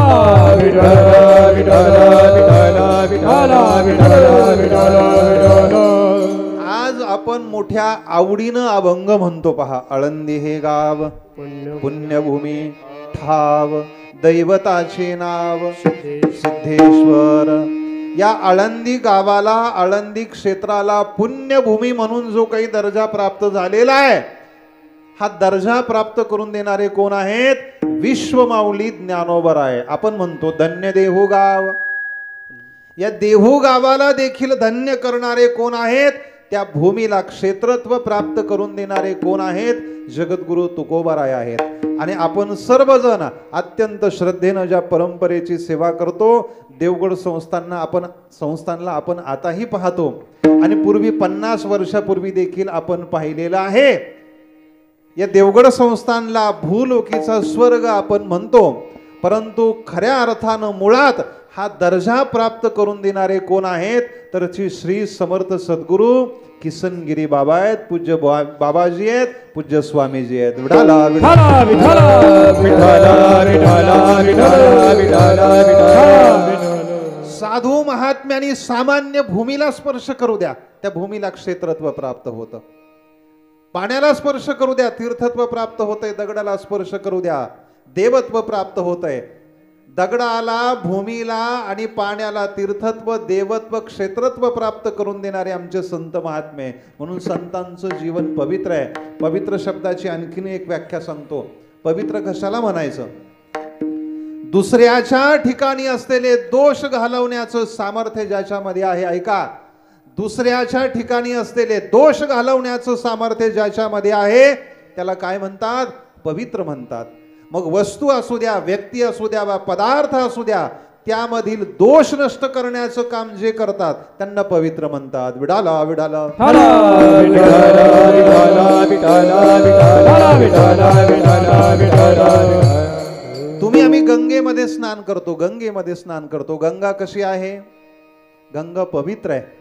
विठाला विठाला विठाला विठाला विठाला विठाला. आज आपण मोठ्या आवडीनं अभंग म्हणतो पहा. आळंदी हे गाव पुण्यभूमी ठाव, दैवताचे नाव सिद्धेश्वर. या आळंदी गावाला आळंदी क्षेत्राला पुण्यभूमी म्हणून जो काही दर्जा प्राप्त झालेला आहे, हा दर्जा प्राप्त करून देणारे कोण आहेत? विश्वमाऊली ज्ञानोबराय. आपण म्हणतो धन्य देहू गाव. या देहू गावाला देखील धन्य करणारे कोण आहेत? त्या भूमीला क्षेत्रत्व प्राप्त करून देणारे कोण आहेत? जगद्गुरु तुकोबाराय आहेत. आणि आपण सर्वजण अत्यंत श्रद्धेनं ज्या परंपरेची सेवा करतो, देवगड संस्थानला आपण आताही पाहतो आणि पूर्वी 50 वर्षापूर्वी देखील आपण पाहिलेलं आहे. या देवगड संस्थानला भूलोकीचा स्वर्ग आपण म्हणतो, परंतु खऱ्या अर्थानं मुळात हा दर्जा प्राप्त करून देणारे कोण आहेत? तर श्री समर्थ सद्गुरु किसनगिरी बाबा आहेत, पूज्य बाबाजी आहेत, पूज्य स्वामीजी आहेत. विठाला विठाला विठाला विठाला विठाला विठाला विठाला विठाला. साधू महात्म्यांनी सामान्य भूमीला स्पर्श करू द्या, त्या भूमीला क्षेत्रत्व प्राप्त होतं. पाण्याला स्पर्श करू द्या, तीर्थत्व प्राप्त होतंय. दगडाला स्पर्श करू द्या, देवत्व प्राप्त होतंय. दगडाला, भूमीला आणि पाण्याला तीर्थत्व, देवत्व, क्षेत्रत्व प्राप्त करून देणारे आमचे संत महात्मे. म्हणून संतांचं जीवन पवित्र आहे. पवित्र शब्दाची आणखीन एक व्याख्या सांगतो. पवित्र कशाला म्हणायचं? दुसऱ्याच्या ठिकाणी असलेले दोष घालवण्याचं सामर्थ्य ज्याच्यामध्ये आहे. ऐका, दुसऱ्याच्या ठिकाणी असलेले दोष घालवण्याचं सामर्थ्य ज्याच्यामध्ये आहे त्याला काय म्हणतात? पवित्र म्हणतात. मग वस्तू असू द्या, व्यक्ती असू द्या वा पदार्थ असू द्या, त्यामधील दोष नष्ट करण्याचं काम जे करतात त्यांना पवित्र म्हणतात. विडाला विडाला तुम्ही आम्ही गंगेमध्ये स्नान करतो, गंगेमध्ये स्नान करतो. गंगा कशी आहे? गंगा पवित्र आहे.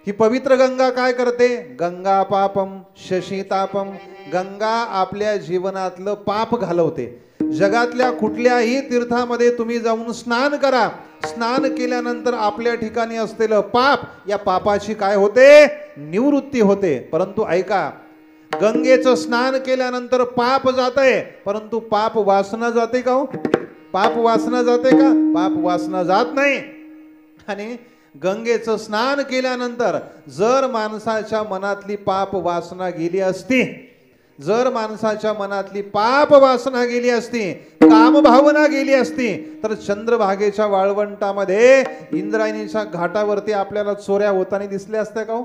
ही पवित्र गंगा काय करते? गंगा पापम शशीतापम. गंगा आपल्या जीवनातलं पाप घालवते. जगातल्या कुठल्याही तीर्थामध्ये तुम्ही जाऊन स्नान करा, स्नान केल्यानंतर आपल्या ठिकाणी असलेलं पाप, या पापाची काय होते? निवृत्ती होते. परंतु ऐका, गंगेचं स्नान केल्यानंतर पाप जातंय, परंतु पाप वासना जाते का हो? पाप वासना जाते का? पाप वासना जात नाही. आणि गंगेचं स्नान केल्यानंतर जर माणसाच्या मनातली पाप वासना गेली असती, जर माणसाच्या मनातली पाप वासना गेली असती, काम भावना गेली असती, तर चंद्रभागेच्या वाळवंटामध्ये इंद्रायणीच्या घाटावरती आपल्याला चोऱ्या होताना दिसल्या असत्या का हो?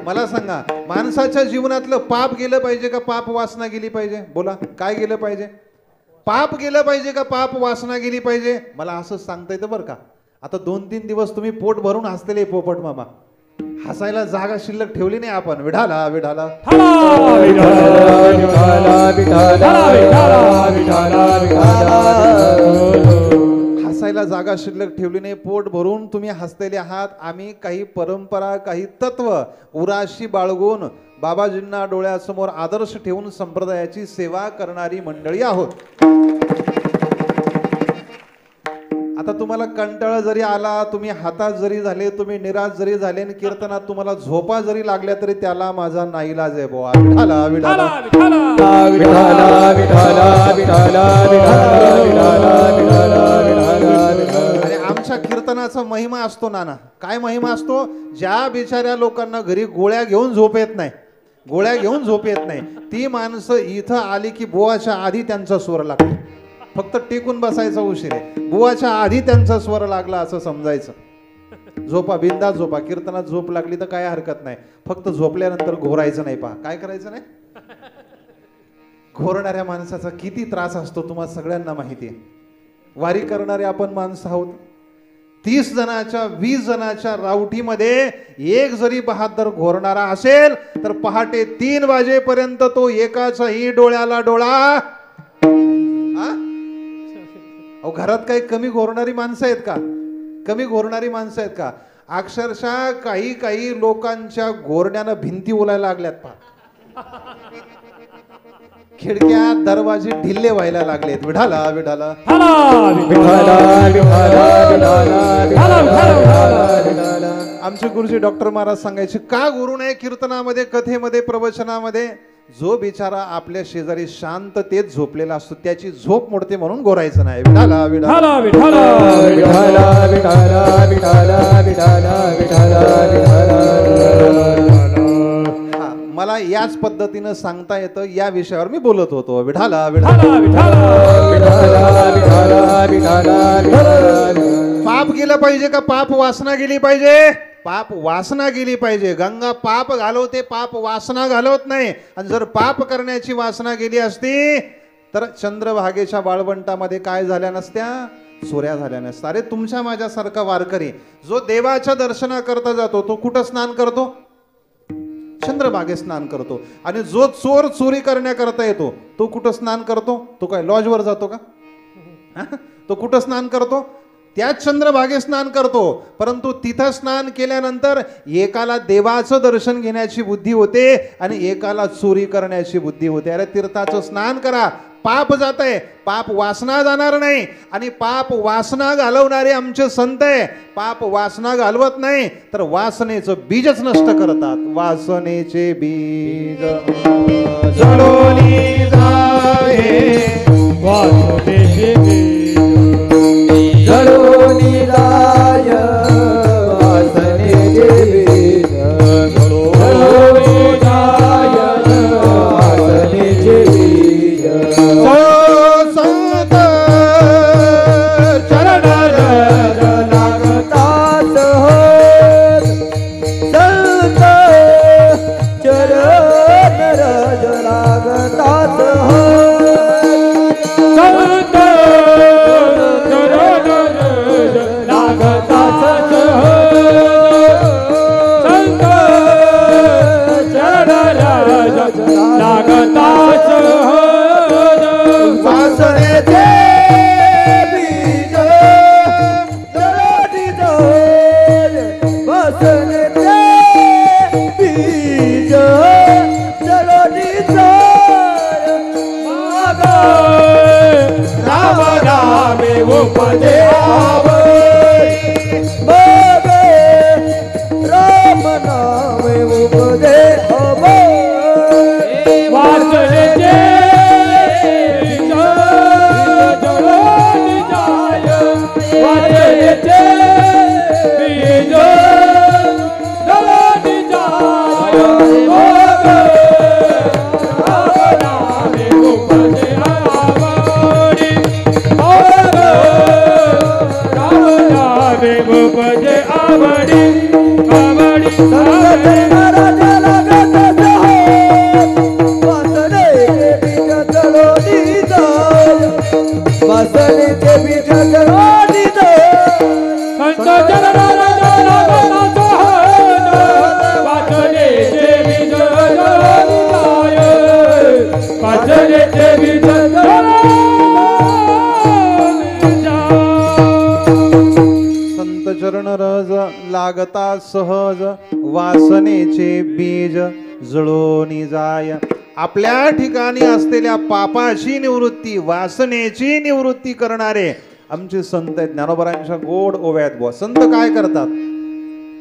मला सांगा, माणसाच्या जीवनातलं पाप गेलं पाहिजे का पाप वासना गेली पाहिजे? बोला, काय गेलं पाहिजे? पाप गेलं पाहिजे का पाप वासना गेली पाहिजे? मला असंच सांगता येतं बरं का. आता 2-3 दिवस तुम्ही पोट भरून हसलेले पोपट मामा, हसायला जागा शिल्लक ठेवली नाही आपण. विढाला विढाला हसायला जागा शिल्लक ठेवली नाही, पोट भरून तुम्ही हसलेले आहात. आम्ही काही परंपरा, काही तत्व उराशी बाळगून बाबाजींना डोळ्यासमोर आदर्श ठेवून संप्रदायाची सेवा करणारी मंडळी आहोत. आता तुम्हाला कंटाळा जरी आला, तुम्ही हातात जरी झाले, तुम्ही निराश जरी झाले आणि कीर्तनात तुम्हाला झोपा जरी लागल्या, तरी त्याला माझा नाईलाज आहे बुवा. विठाला विठाला आणि आमच्या कीर्तनाचा महिमा असतो नाना. काय महिमा असतो? ज्या बिचाऱ्या लोकांना घरी गोळ्या घेऊन झोप येत नाही, गोळ्या घेऊन झोप येत नाही, ती माणसं इथं आली की बुवाच्या आधी त्यांचा स्वर लागतो. फक्त टेकून बसायचा उशीर आहे, बुवाच्या आधी त्यांचा स्वर लागला असं समजायचं. झोपा, बिंदास झोपा. कीर्तनात झोप लागली तर काय हरकत नाही, फक्त झोपल्यानंतर घोरायचं नाही. पहा, काय करायचं नाही. घोरणाऱ्या माणसाचा किती त्रास असतो तुम्हाला सगळ्यांना माहिती आहे. वारी करणारे आपण माणसं आहोत. 30 जणाच्या 20 जणाच्या रावटीमध्ये एक जरी बहादर घोरणारा असेल तर पहाटे 3 वाजेपर्यंत तो एकाचाही डोळ्याला डोळा. घरात काही कमी घोरणारी माणसं आहेत का? कमी घोरणारी माणसं आहेत का? अक्षरशः काही लोकांच्या घोरण्यानं भिंती ओलायला लागल्यात. पहा, खिडक्या दरवाजे ढिल्ले व्हायला लागलेत. विढाला विढाला आमचे गुरुजी डॉक्टर महाराज सांगायचे, का गुरु नये कीर्तनामध्ये, कथेमध्ये, प्रवचनामध्ये? जो बिचारा आपल्या शेजारी शांततेत झोपलेला असतो त्याची झोप मोडते म्हणून गोरायचं नाही. विठाला विठाला मला याच पद्धतीनं सांगता येतं, या विषयावर मी बोलत होतो. विठाला विठाला पाप गेलं पाहिजे का पाप वासना गेली पाहिजे? पाप वासना गेली पाहिजे. गंगा पाप घालवते, पाप वासना घालवत नाही. आणि जर पाप करण्याची वासना गेली असती तर चंद्रभागेच्या वाळवंटामध्ये काय झाल्या नसत्या? चोऱ्या झाल्या नसत्या. अरे तुमच्या माझ्यासारखा वारकरी जो देवाच्या दर्शनाकरता जातो तो कुठं स्नान करतो? चंद्रभागेत स्नान करतो. आणि जो चोर चोरी करण्याकरता येतो तो कुठं स्नान करतो? तो काय लॉजवर जातो का? तो कुठं स्नान करतो? त्याच चंद्रभागेत स्नान करतो. परंतु तिथं स्नान केल्यानंतर एकाला देवाचं दर्शन घेण्याची बुद्धी होते आणि एकाला चोरी करण्याची बुद्धी होते. अरे तीर्थाचं स्नान करा, पाप जातंय, पाप वासना जाणार नाही. आणि पाप वासना घालवणारे आमचे संत आहे. पाप वासना घालवत नाही तर वासनेचं बीजच नष्ट करतात. वासनेचे बीज जळोनी जाये, वासनेचे बीज जळोनी जाय, वासनेचे बीज जळोनी जाय, वासनेचे बीज. संत चरण लागतात होत, संत चरण लागतात होत, संत वासनेचे बीज जळोनी जाय, वासनेचे बीज जळोनी जाय. राम नामे उपदे राम नामे उपदे वाचनेचे बीज जळोनी जाय मग रामनामे उपजे आवडी मग रामनामे उपजे आवडी आवडी संत महाराजा लागत वासनेचे बीज जळोनी जाय संत जनराजा लागत वाचनेचे बीज जळोनी जाय वाचनेचे बीज जळोनी जाय संत चरण रज लागता सहज वासनेचे बीज जळोनी जाय. आपल्या ठिकाणी असलेल्या पापाची निवृत्ती वासनेची निवृत्ती करणारे आमचे संत आहेत. ज्ञानोबरांच्या गोड ओव्यात बुवा. संत काय करतात?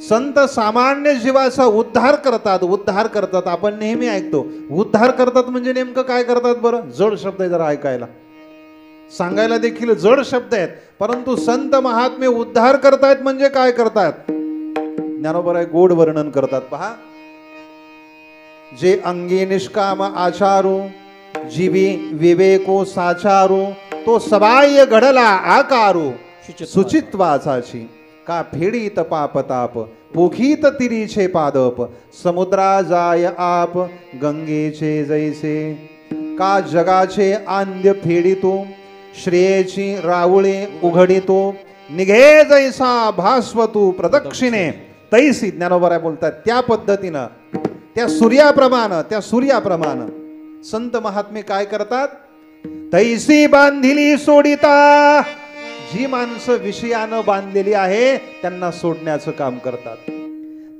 संत सामान्य जीवाचा उद्धार करतात. उद्धार करतात आपण नेहमी ऐकतो. उद्धार करतात म्हणजे नेमकं काय करतात बरं? जड शब्द आहे जरा ऐकायला, सांगायला देखील जड शब्द आहेत, परंतु संत महात्मे उद्धार करतायत म्हणजे काय करतात? ज्ञानोबराय गोड वर्णन करतात पहा. जे अंगी निष्काम आचारू जीवी विवेको साचारू तो सबाह्य घडला आकारू सुचित्वाचाची का फेडीत पापताप पोखीत तिरीचे पादप समुद्रा जाय आप गंगेचे जैसे का जगाचे आंद्य फेडितो श्रेयची रावळे उघडितो निघे जैसा भास्वतू प्रदक्षिणे तैसी. ज्ञानोबराय बोलतात त्या पद्धतीनं त्या सूर्याप्रमाण संत महात्मे काय करतात? तैसी बांधिली सोडिता. जी माणसं विषयानं बांधलेली आहे त्यांना सोडण्याचं काम करतात.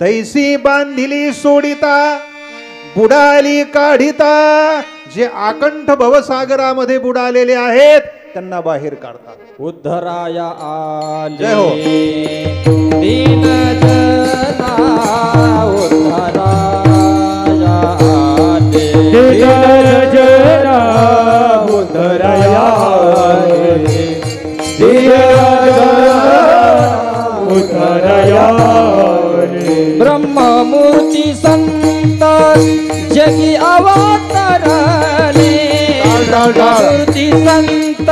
तैसी बांधिली सोडिता बुडाली काढिता. जे आकंठ भवसागरामध्ये बुडालेले आहेत त्यांना बाहेर काढतात. उद्धराया आले जय हो. दीन जना उद्धराया आले जना उद्धराया उद्धराया ब्रह्ममूर्ती संत जगी अवतरले. मूर्ती संत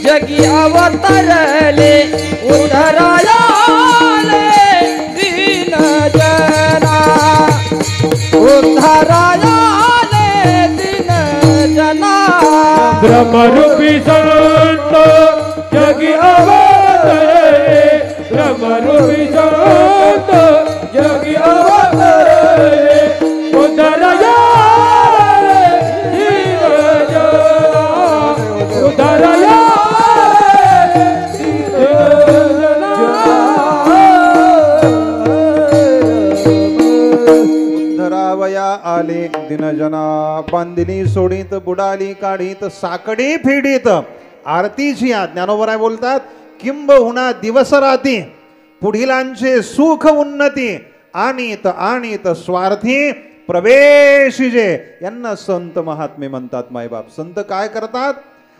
जगी अवतरले उद्धराया दीन जना उद्धराया दीन जना. ब्रह्मरूपी संत जगी अवतरे ब्रह्मरूपी संत जगी अवतरे उद्धराया दीन जना उद्धराया दीन जना. उद्धरावया आले दिनजना बांधिली सोडीत बुडाली काढीत साकडी फेडीत. आरतीची या ज्ञानोबराय बोलतात किंबहुना दिवस राती पुढीलांचे सुख उन्नती आणीत आणीत स्वार्थी प्रवेशिजे. यांना संत महात्मे म्हणतात. मायबाप संत काय करतात?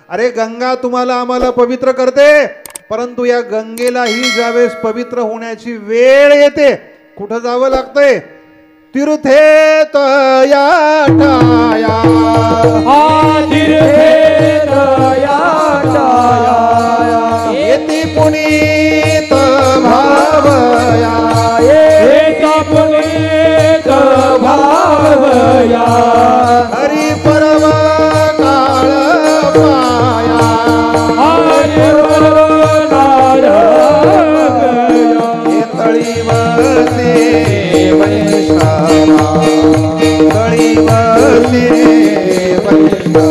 अरे गंगा तुम्हाला आम्हाला पवित्र करते, परंतु या गंगेलाही ज्यावेळेस पवित्र होण्याची वेळ येते कुठं जावं लागतंय? तीर्थेत या टाया तीर्थेत या येती पुनीत भावया पुनीत भावया हरी परम काळ पाया हरि तळीवसे वैष्णवा तळीवसे वैष्णवा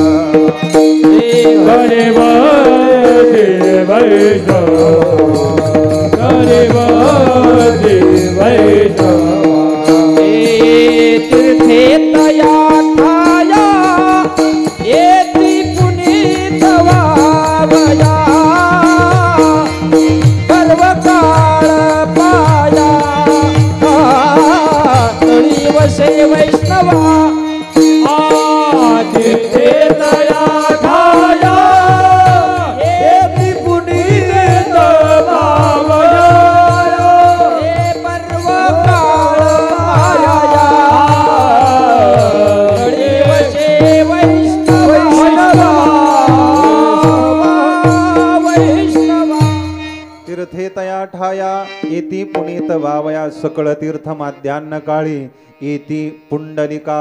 हरे तीर्थेतया ठाया येती पुनीत वावया सर्व काळ पाया तीर्थे तया ठाया येती पुनीत वावया सकळ तीर्थ माध्यान्न काळी येती पुंडलिका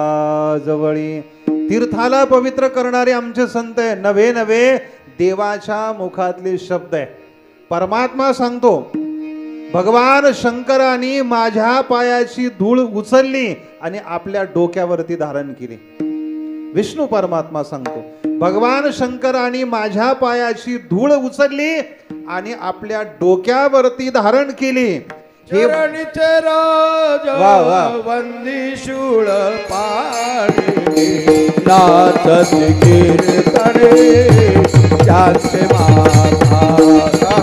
जवळी. तीर्थाला पवित्र करणारे आमचे संत आहे. नवे नवे देवाच्या मुखातले शब्द आहे. परमात्मा सांगतो भगवान शंकराने माझ्या पायाची धूळ उचलली आणि आपल्या डोक्यावरती धारण केली. विष्णू परमात्मा सांगतो भगवान शंकराने माझ्या पायाची धूळ उचलली आणि आपल्या डोक्यावरती धारण केली. हे वा वा वंदी शूळ पाणी नाचत कीर्तने जाते माता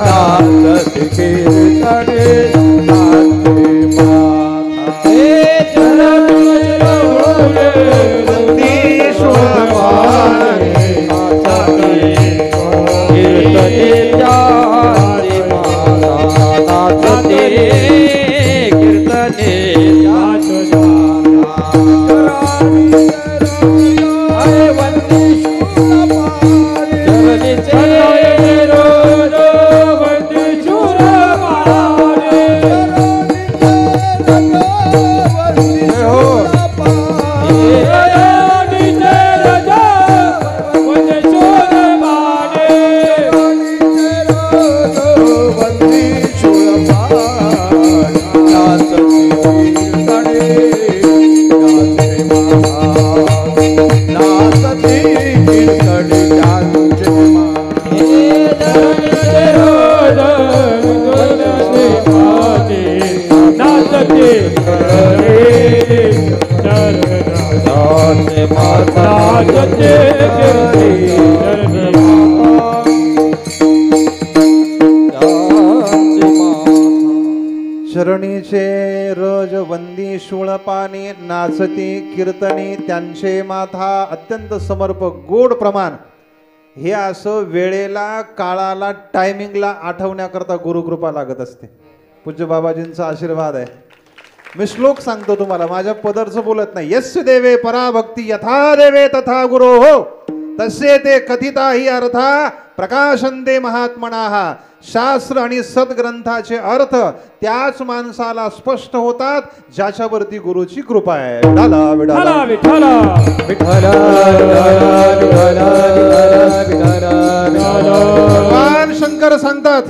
नाचत कीर्तने जाते माता. हे वंदी शूळ पाणी कीर्तने जाते माता नाचते कीर्तने जाते चरणीचे रज वंदी शूळपाणी नाचती कीर्तनी त्यांचे माथा. अत्यंत समर्पक गोड प्रमाण. हे असं वेळेला काळाला टायमिंगला आठवण्याकरता गुरुकृपा लागत असते. पूज्य बाबाजींचा आशीर्वाद आहे. मी श्लोक सांगतो तुम्हाला, माझ्या पदरचं बोलत नाही. यस्य देवे पराभक्ती यथा देवे तथा गुरो हो तसे ते कथिता ही अर्था प्रकाशन्ते महात्मनाः. शास्त्र आणि सद्ग्रंथाचे अर्थ त्याच माणसाला स्पष्ट होतात ज्याच्यावरती गुरुची कृपा आहे. विठाला विठाला विठ्ठला विठ्ठला भगवान शंकर सांगतात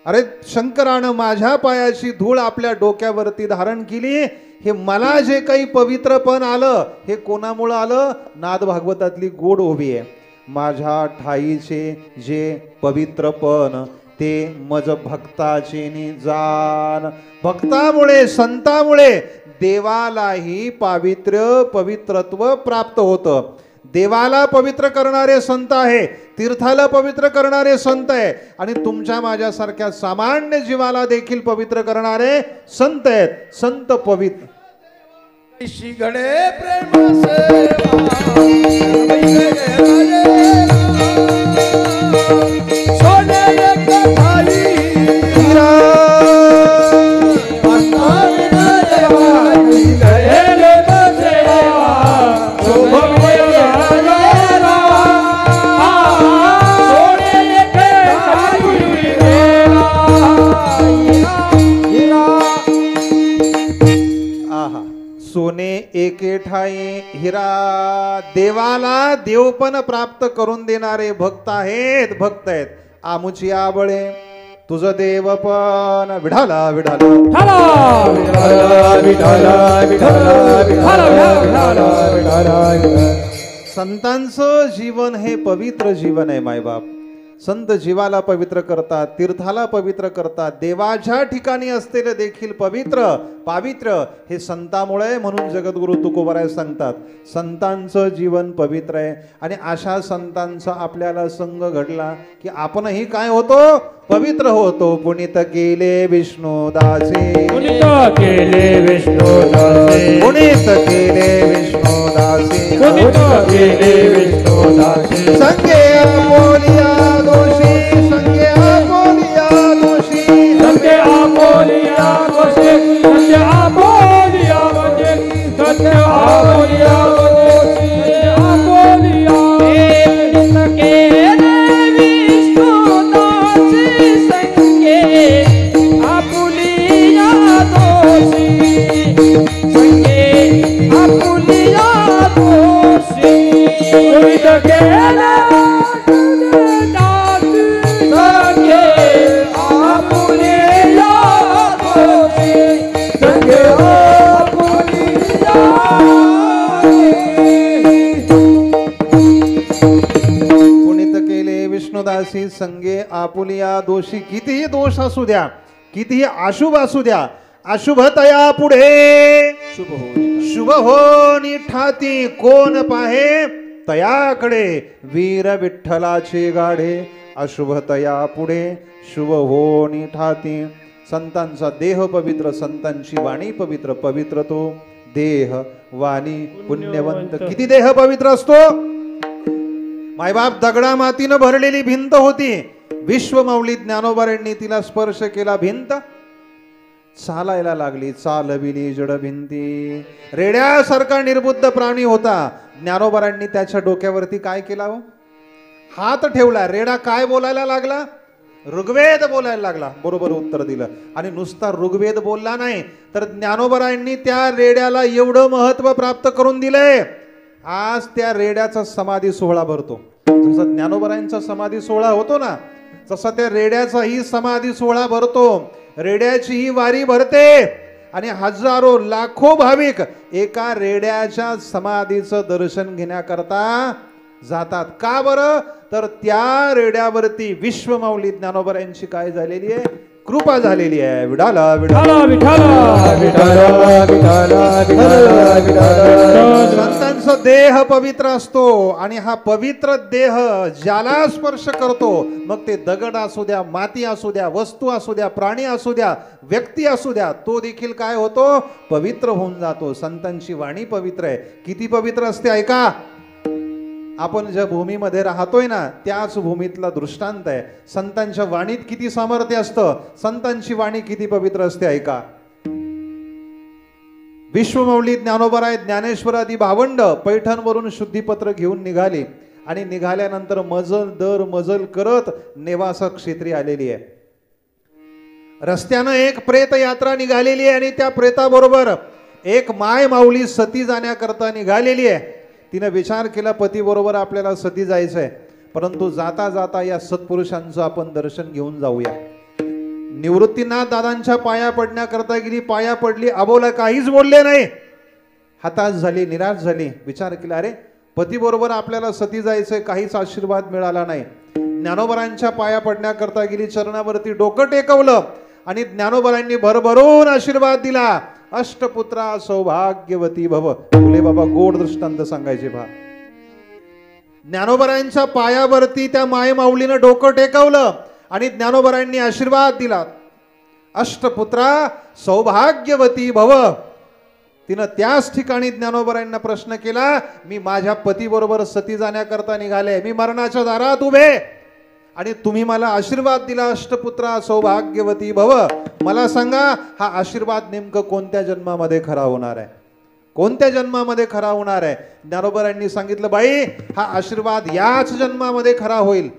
अरे शंकरानं माझ्या पायाची धूळ आपल्या डोक्यावरती धारण केली. हे मला जे काही पवित्रपण आलं हे कोणामुळं आलं? नाद भागवतातली गोड ओवी आहे. माझ्या ठाईचे जे पवित्रपण ते मज भक्ताचे निजान. भक्तामुळे संतामुळे देवालाही पवित्रत्व प्राप्त होतं. देवाला पवित्र करणारे संत आहे, तीर्थाला पवित्र करणारे संत आहे आणि तुमच्या माझ्यासारख्या सामान्य जीवाला देखील पवित्र करणारे संत आहेत. संत पवित्र घडे प्रेम सोने एके ठाई हिरा. देवाला देवपण प्राप्त करून देणारे भक्त आहेत. आमुची आबळे तुझं देवपण. विठाला विठाला संतांचं जीवन हे पवित्र जीवन आहे मायबाप. संत जीवाला पवित्र करतात, तीर्थाला पवित्र करतात, देवाच्या ठिकाणी असलेले देखील पावित्र्य हे संतामुळे. म्हणून जगद्गुरु तुकोबराय सांगतात संतांचं जीवन पवित्र आहे आणि अशा संतांचा आपल्याला संग घडला की आपणही काय होतो? पवित्र होतो. पुनीत केले विष्णुदासी, पुनीत केले विष्णुदासी, पुनीत केले विष्णुदासी, पुनीत केले विष्णुदासी. संगे बोलिया दोषी, संगे बोलिया दोषी, संगे आपोलिया दोषी, संगे आपोलिया म्हणजे संगे आपोलिया दोषी, आपोलिया. केले विष्णुदासी आपुलिया दोषी, कितीही दोष असू द्या, कितीही अशुभ असू द्या, अशुभतया पुढे शुभ होनी ठाती, कोण पाहे तयाकडे वीर विठ्ठलाचे गाढे, अशुभतया पुढे शुभ होनी ठाती. संतांचा देह पवित्र, संतांची वाणी पवित्र, पवित्र तो देह वाणी पुण्यवंत. किती देह पवित्र असतो. मायबाप दगडा मातीनं भरलेली भिंत होती, विश्वमाऊली ज्ञानोबांनी तिला स्पर्श केला, भिंत चालायला लागली, चालविली जड भिंती. रेड्यासारखा निर्बुद्ध प्राणी होता, ज्ञानोबांनी त्याच्या डोक्यावरती काय केला हो, हात ठेवला. रेडा काय बोलायला लागला, ऋग्वेद बोलायला लागला. बरोबर उत्तर दिलं. आणि नुसता ऋग्वेद बोलला नाही तर ज्ञानोबांनी त्या रेड्याला एवढं महत्व प्राप्त करून दिलंय. आज त्या रेड्याचा समाधी सोहळा भरतो. जसं ज्ञानोबांचा समाधी सोहळा होतो ना, तसा त्या रेड्याचाही समाधी सोहळा भरतो. रेड्याची ही वारी भरते आणि हजारो लाखो भाविक एका रेड्याच्या समाधीचं दर्शन घेण्याकरता जातात. का बरं, तर त्या रेड्यावरती विश्वमाऊली ज्ञानोबांची काय झालेली आहे, कृपा झालेली आहे. विठाला विठाला विठाला विठाला विठाला विठाला. संतांचा देह पवित्र असतो आणि हा पवित्र देह ज्याला स्पर्श करतो, मग ते दगड असू द्या, माती असू द्या, वस्तू असू द्या, प्राणी असू द्या, व्यक्ती असू द्या, तो देखील काय होतो, पवित्र होऊन जातो. संतांची वाणी पवित्र आहे. किती पवित्र असते ऐका. आपण ज्या भूमीमध्ये राहतोय ना, त्याच भूमीतला दृष्टांत आहे. संतांच्या वाणीत किती सामर्थ्य असतं, संतांची वाणी किती पवित्र असते ऐका. विश्वमाऊली ज्ञानोबराय ज्ञानेश्वरादी भावंड पैठणवरून शुद्धीपत्र घेऊन निघाली आणि निघाल्यानंतर मजल दर मजल करत नेवासा क्षेत्री आलेली आहे. रस्त्यानं एक प्रेत यात्रा निघालेली आहे आणि त्या प्रेताबरोबर एक माय माऊली सती जाण्याकरता निघालेली आहे. तिने विचार केला पती बरोबर आपल्याला सती जायचंय, परंतु जाता जाता या सत्पुरुषांचं आपण दर्शन घेऊन जाऊया. निवृत्तीनाथ दादांच्या पाया पडण्याकरता गेली, पाया पडली, अबोला काहीच बोलले नाही, हताश झाली, निराश झाली. विचार केला अरे पती बरोबर आपल्याला सती जायचंय, काहीच आशीर्वाद मिळाला नाही. ज्ञानोबरांच्या पाया पडण्याकरता गेली, चरणावरती डोकं टेकवलं आणि ज्ञानोबरांनी भरभरून आशीर्वाद दिला. अष्टपुत्रा सौभाग्यवती भव. फुले बाबा गोड दृष्टांत सांगायचे भा. ज्ञानोबरांच्या पायावरती त्या माय माऊलीनं डोकं टेकवलं आणि ज्ञानोबरांनी आशीर्वाद दिला. अष्टपुत्रा सौभाग्यवती भव. तिनं त्याच ठिकाणी ज्ञानोबरांना प्रश्न केला, मी माझ्या पती बरोबर सती जाण्याकरता निघाले, मी मरणाच्या दारात उभे आणि तुम्ही मला आशीर्वाद दिला अष्टपुत्रा सौभाग्यवती भव. मला सांगा हा आशीर्वाद नेमकं कोणत्या जन्मामध्ये खरा होणार आहे, कोणत्या जन्मामध्ये खरा होणार आहे. ज्ञानोबरांनी सांगितलं बाई हा आशीर्वाद याच जन्मामध्ये खरा होईल.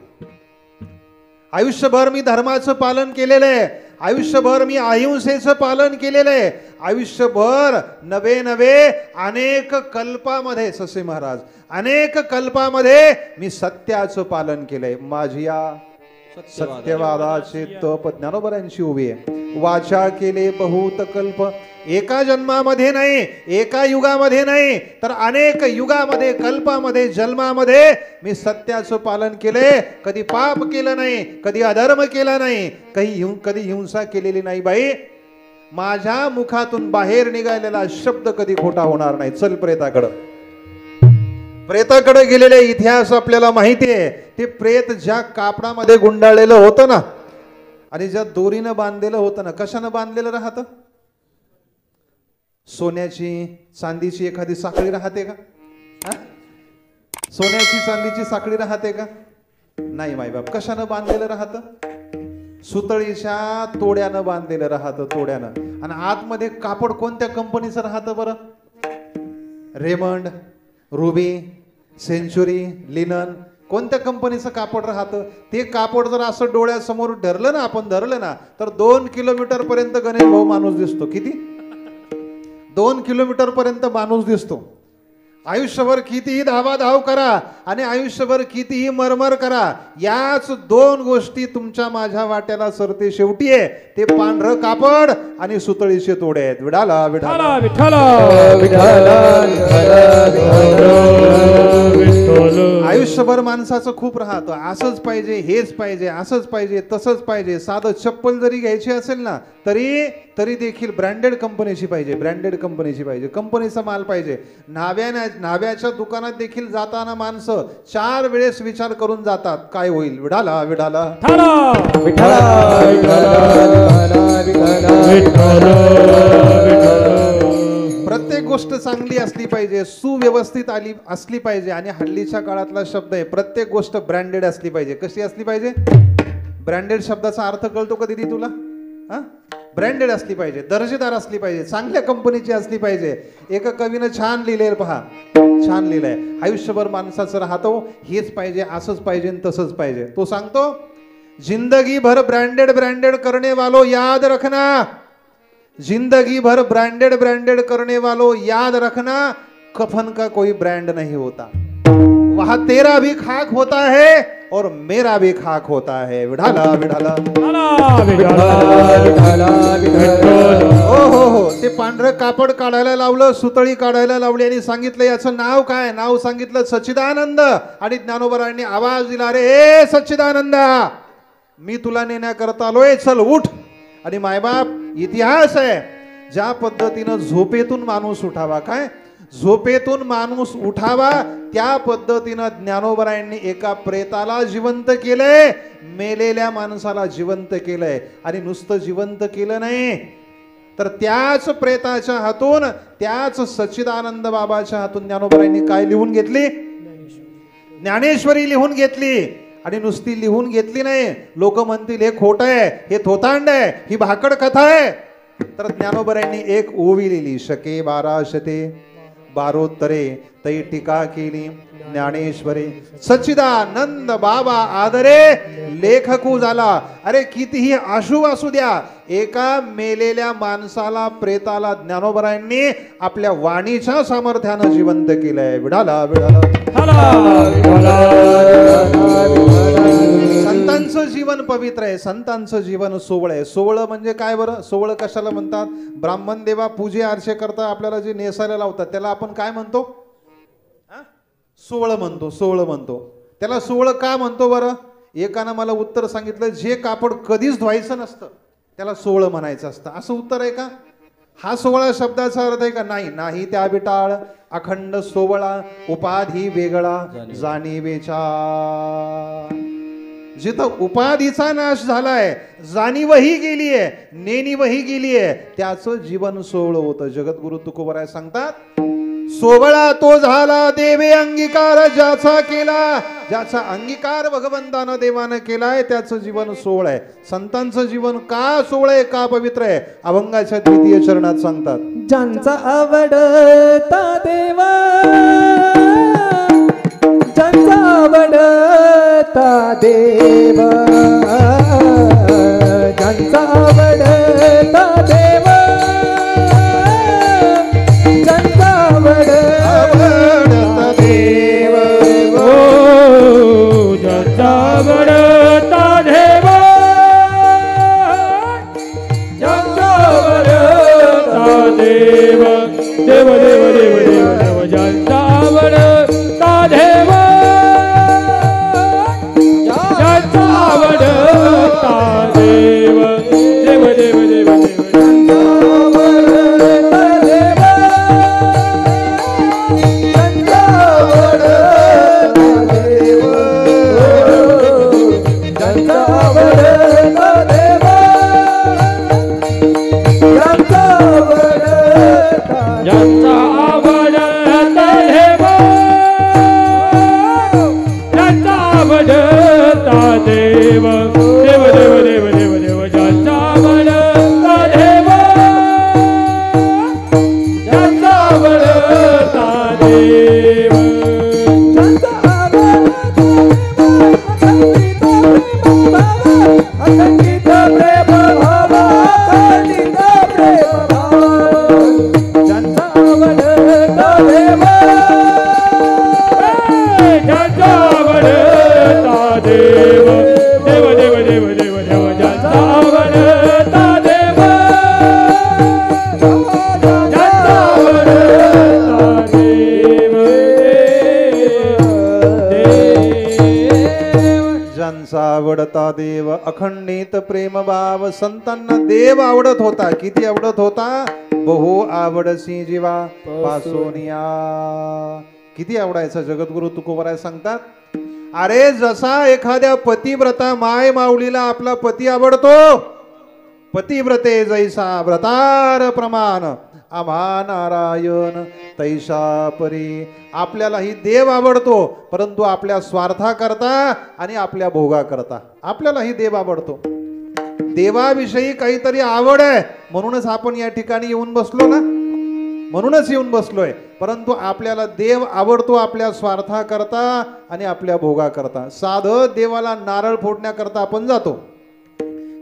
आयुष्यभर मी धर्माचं पालन केलेलं आहे, आयुष्यभर मी अहिंसेचं पालन केलेलं आहे, आयुष्यभर नवे नवे अनेक कल्पामध्ये ससे महाराज अनेक कल्पामध्ये मी सत्याचं पालन केलंय. माझी या सत्यवादाचे तप ज्ञानोबरांची उभी आहे. वाचा केले बहुत कल्प. एका जन्मामध्ये नाही, एका युगामध्ये नाही, तर अनेक युगामध्ये, कल्पामध्ये, जन्मामध्ये मी सत्याचं पालन केले. कधी पाप केलं नाही, कधी अधर्म केला नाही, कधी हिंसा केलेली नाही. बाई माझ्या मुखातून बाहेर निघालेला शब्द कधी खोटा होणार नाही. चल प्रेताकडं. प्रेताकडे गेलेले इतिहास आपल्याला माहिती आहे. ते प्रेत ज्या कापडामध्ये गुंडाळलेलं होतं ना आणि ज्या दोरीनं बांधलेलं होतं ना, कशानं बांधलेलं राहतं, सोन्याची चांदीची एखादी साखळी राहते का, सोन्याची चांदीची साखळी राहते का, नाही मायबाप. कशानं बांधलेलं राहतं, सुतळीच्या तोड्यानं बांधलेलं राहतं, तोड्यानं. आणि आतमध्ये कापड कोणत्या कंपनीचं राहतं बरं, रेमंड, रुबी, सेंचुरी, लिनन, कोणत्या कंपनीचं कापड राहतं. ते कापड जर असं डोळ्यासमोर धरलं ना, आपण धरलं ना, तर 2 किलोमीटर पर्यंत गणेश भाऊ माणूस दिसतो. किती, 2 किलोमीटर पर्यंत माणूस दिसतो. आयुष्यभर कितीही धावाधाव करा आणि आयुष्यभर कितीही मरमर करा, याच दोन गोष्टी तुमच्या माझ्या वाट्याला सरते शेवटी आहे, ते पांढरं कापड आणि सुतळीचे तोडे आहेत. विठाला विठाला आयुष्यभर माणसाचं खूप राहतं, असंच पाहिजे, हेच पाहिजे, असंच पाहिजे, तसंच पाहिजे. साधं चप्पल जरी घ्यायची असेल ना तरी देखील ब्रँडेड कंपनीची पाहिजे, ब्रँडेड कंपनीची पाहिजे, कंपनीचा माल पाहिजे. न्हाव्याच्या दुकानात देखील जाताना माणसं 4 वेळेस विचार करून जातात, काय होईल. विठाला विठाला प्रत्येक गोष्ट चांगली असली पाहिजे, सुव्यवस्थित असली पाहिजे. आणि हल्लीच्या काळातला शब्द आहे, प्रत्येक गोष्ट ब्रँडेड असली पाहिजे. कशी असली पाहिजे? ब्रँडेड शब्दाचा अर्थ कळतो का दीदी तुला? ब्रँडेड असली पाहिजे, दर्जेदार असली पाहिजे, चांगल्या कंपनीची असली पाहिजे. एका कवीनं छान लिहिलंय पहा, छान लिहिलंय. आयुष्यभर माणसाचं राहतो, हेच पाहिजे, असंच पाहिजे, तसंच पाहिजे. तो सांगतो, जिंदगी भर ब्रँडेड ब्रँडेड करने वालो याद रखना, जिंदगी भर ब्रँडेड ब्रँडेड करने वालो याद रखना, कफन का कोई ब्रांड नहीं होता, वहां तेरा भी खाक होता है और मेरा भी खाक होता है. विठाला विठाला हो. ते पांढरं कापड काढायला लावलं, सुतळी काढायला लावली आणि सांगितलं याचं नाव काय. नाव सांगितलं सच्चिदानंद. आणि ज्ञानोबरांनी आवाज दिला, रे ए सच्चिदानंदा, मी तुला नेण्याकरता आलोय, चल उठ. आणि मायबाप, इतिहास आहे, ज्या पद्धतीनं झोपेतून माणूस उठावा, काय झोपेतून माणूस उठावा, त्या पद्धतीनं ज्ञानोबरायांनी एका प्रेताला जिवंत केलंय, मेलेल्या माणसाला जिवंत केलंय. आणि नुसतं जिवंत केलं नाही, तर त्याच प्रेताच्या हातून, त्याच सच्चिदानंद बाबाच्या हातून ज्ञानोबरायांनी काय लिहून घेतली? ज्ञानेश्वरी लिहून घेतली. आणि नुसती लिहून घेतली नाही, लोक म्हणतील हे खोट आहे, हे थोतांड आहे, ही भाकड कथा आहे. तर ज्ञानोबरायांनी एक ओवी लिहिली, शके 12 बारोत्तरे तै टीका केली ज्ञानेश्वरी, सच्चिदानंद बाबा आदरे लेखकू झाला. अरे कितीही आशु असू द्या, एका मेलेल्या माणसाला, प्रेताला ज्ञानोबरायांनी आपल्या वाणीच्या सामर्थ्यानं जिवंत केलंय. विडाला विडाला संतांचं जीवन पवित्र आहे, संतांचं जीवन सोवळ आहे. सोवळ म्हणजे काय बरं? सोवळ कशाला म्हणतात? ब्राह्मण देवा पूजे अर्चे करता आपल्याला जे नेसायला लावतात त्याला आपण काय म्हणतो? सोवळ म्हणतो, सोवळ म्हणतो. त्याला सोवळ का म्हणतो बरं? एकानं मला उत्तर सांगितलं, जे कापड कधीच धुवायचं नसतं त्याला सोवळ म्हणायचं असतं. असं उत्तर आहे का? हा सोवळा शब्दाचा अर्थ आहे का? नाही. नाही त्या बिटाळ अखंड सोवळा, उपाधी वेगळा जाणीवेचा. जिथं उपाधीचा नाश झालाय, जाणीवही गेलीये, नेणीवही गेलीये, त्याचं जीवन सोवळ होतं. जगद्गुरु तुकोबराय सांगतात, सोवळा तो झाला देवे अंगीकार ज्याचा केला, ज्याचा अंगीकार भगवंतानं देवानं केलाय त्याचं जीवन सोवळ आहे. संतांचं जीवन का सोवळ आहे, का पवित्र आहे? अभंगाच्या 2 चरणात सांगतात, ज्यांचा आवडता देवा, ज्यांचा आवडता देवा, ज्यांचा आवडता देवा, ज्यांचा आवडता देवा, ज्यांचा आवडता देवा, ज्यांचा आवडता देव, देव देव देव देव देव, ज्यांचा आवडता देव, ज्यांचा आवडता देव, देव देव देव देव, ज्यांचा आवडता देवा, ज्यांचा आवडता देवा, ज्यांचा आवडता देवा, ज्यांचा आवडता, ज्यांचा आवडता देव, ज्यांचा आवडता देव, देव देव देव देव देव, ज्यांचा आवडता देव, ज्यांचा आवडता देव, ज्यांचा अखंडित प्रेम भावा, अखंडित प्रेम भावा, ज्यांचा आवडता देवा, अखंडित प्रेम भाव. संतांना देव आवडत होता. किती आवडत होता? बहु आवडसी जीवा पासोनिया. किती आवडायचा? जगद्गुरु तुकोबराय सांगतात, अरे जसा एखाद्या पतिव्रता माय माऊलीला आपला पती आवडतो, पतिव्रते जैसा व्रतार प्रमाण आम्हा नारायण तैसा परी. आपल्यालाही देव आवडतो, परंतु आपल्या स्वार्थाकरता आणि आपल्या भोगाकरता. आपल्यालाही देव आवडतो, देवाविषयी काहीतरी आवड आहे, म्हणूनच आपण या ठिकाणी येऊन बसलो ना, म्हणूनच येऊन बसलोय. परंतु आपल्याला देव आवडतो आपल्या स्वार्थाकरता आणि आपल्या भोगाकरता. साधं देवाला नारळ फोडण्याकरता आपण जातो,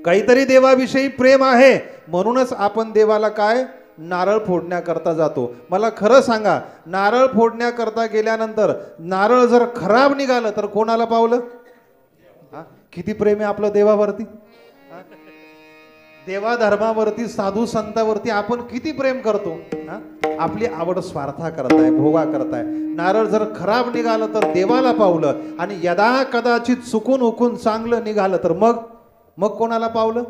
काहीतरी देवाविषयी प्रेम आहे म्हणूनच आपण देवाला काय नारळ फोडण्याकरता जातो. मला खरं सांगा, नारळ फोडण्याकरता गेल्यानंतर नारळ जर खराब निघालं तर कोणाला पावलं? किती प्रेम आहे आपलं देवावरती, देवा धर्मावरती, साधू संतावरती आपण किती प्रेम करतो. आपली आवड स्वार्था करताय, भोगा करताय. नारळ जर खराब निघालं तर देवाला पावलं, आणि यदा कदाचित चुकून उकून चांगलं निघालं तर मग कोणाला पावलं?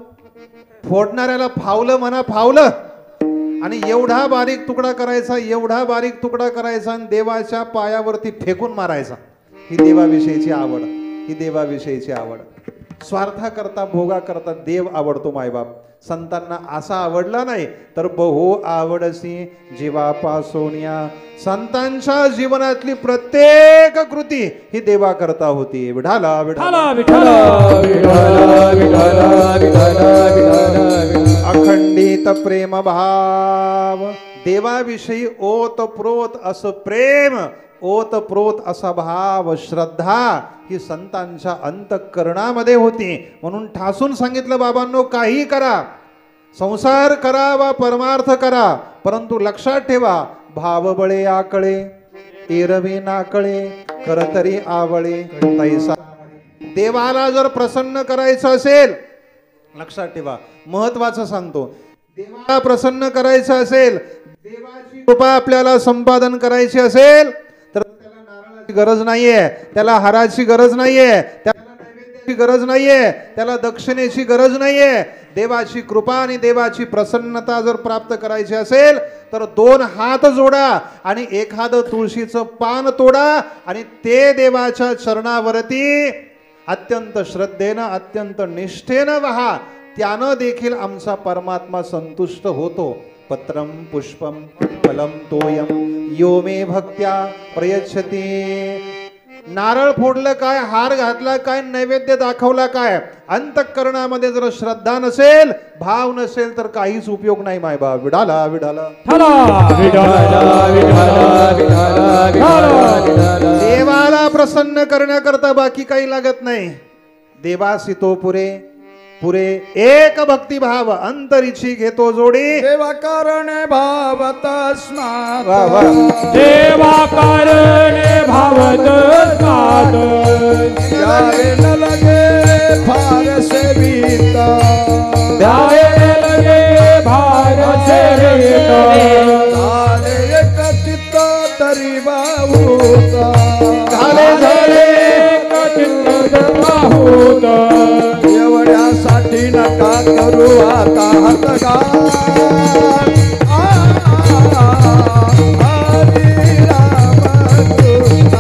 फोडणाऱ्याला फावलं म्हणा, फावलं. आणि एवढा बारीक तुकडा करायचा, एवढा बारीक तुकडा करायचा आणि देवाच्या पायावरती फेकून मारायचा. ही देवाविषयीची आवड, ही देवाविषयीची आवड. स्वार्था करता, भोगा करता देव आवडतो मायबाप. संतांना असा आवडला नाही तर बहु आवडसी जीवा पासोनिया. संतांच्या जीवनातली प्रत्येक कृती ही देवा करता होती. विठाला विठाला विठाला विठाला विठाला विठाला. अखंडित प्रेम भाव. देवाविषयी ओतप्रोत असं प्रेम, ओतप्रोत असा भाव, श्रद्धा ही संतांच्या अंतःकरणामध्ये होती. म्हणून ठासून सांगितलं बाबांनो, काही करा, संसार करा वा परमार्थ करा, परंतु लक्षात ठेवा, भावबळे आकळे एरवी नाकळे करतरी आवळे तैसा. देवाला जर प्रसन्न करायचं असेल, लक्षात ठेवा, महत्वाचं सांगतो, देवाला प्रसन्न करायचं असेल, देवाची कृपा आपल्याला संपादन करायची असेल तर त्याला नारळाची गरज नाहीये, त्याला हाराची गरज नाहीये, त्याला नैवेद्याची गरज नाहीये, त्याला दक्षिणेची गरज नाहीये. देवाची कृपा आणि देवाची प्रसन्नता जर प्राप्त करायची असेल तर 2 हात जोडा आणि एखादं तुळशीचं पान तोडा आणि ते देवाच्या चरणावरती अत्यंत श्रद्धेनं, अत्यंत निष्ठेनं वहा. त्यानं देखील आमचा परमात्मा संतुष्ट होतो. पत्रम पुष्पम फलम तोयम यो मे भक्त्या प्रयच्छति. नारळ फोडलं काय, हार घातला काय, नैवेद्य दाखवला काय, अंतःकरणामध्ये जर श्रद्धा नसेल, भाव नसेल तर काहीच उपयोग नाही मायबा. विडाला विडाला देवाला प्रसन्न करण्याकरता बाकी काही लागत नाही. देवासी तो पुरे पुरे एक भक्ती भाव अंतरीची घेतो जोडी. देवा कारणे भाव तस्मात्, देवा कारणे भावत तस्मात्. द्यावे न लगे फार सेविता, द्यावे न लगे भार सेविता. झाले एक चित्त तरी भावूता, झाले एक चित्त भावूता. एवढ्यासाठी नका करू आता हातगार. हरी राम कृष्ण,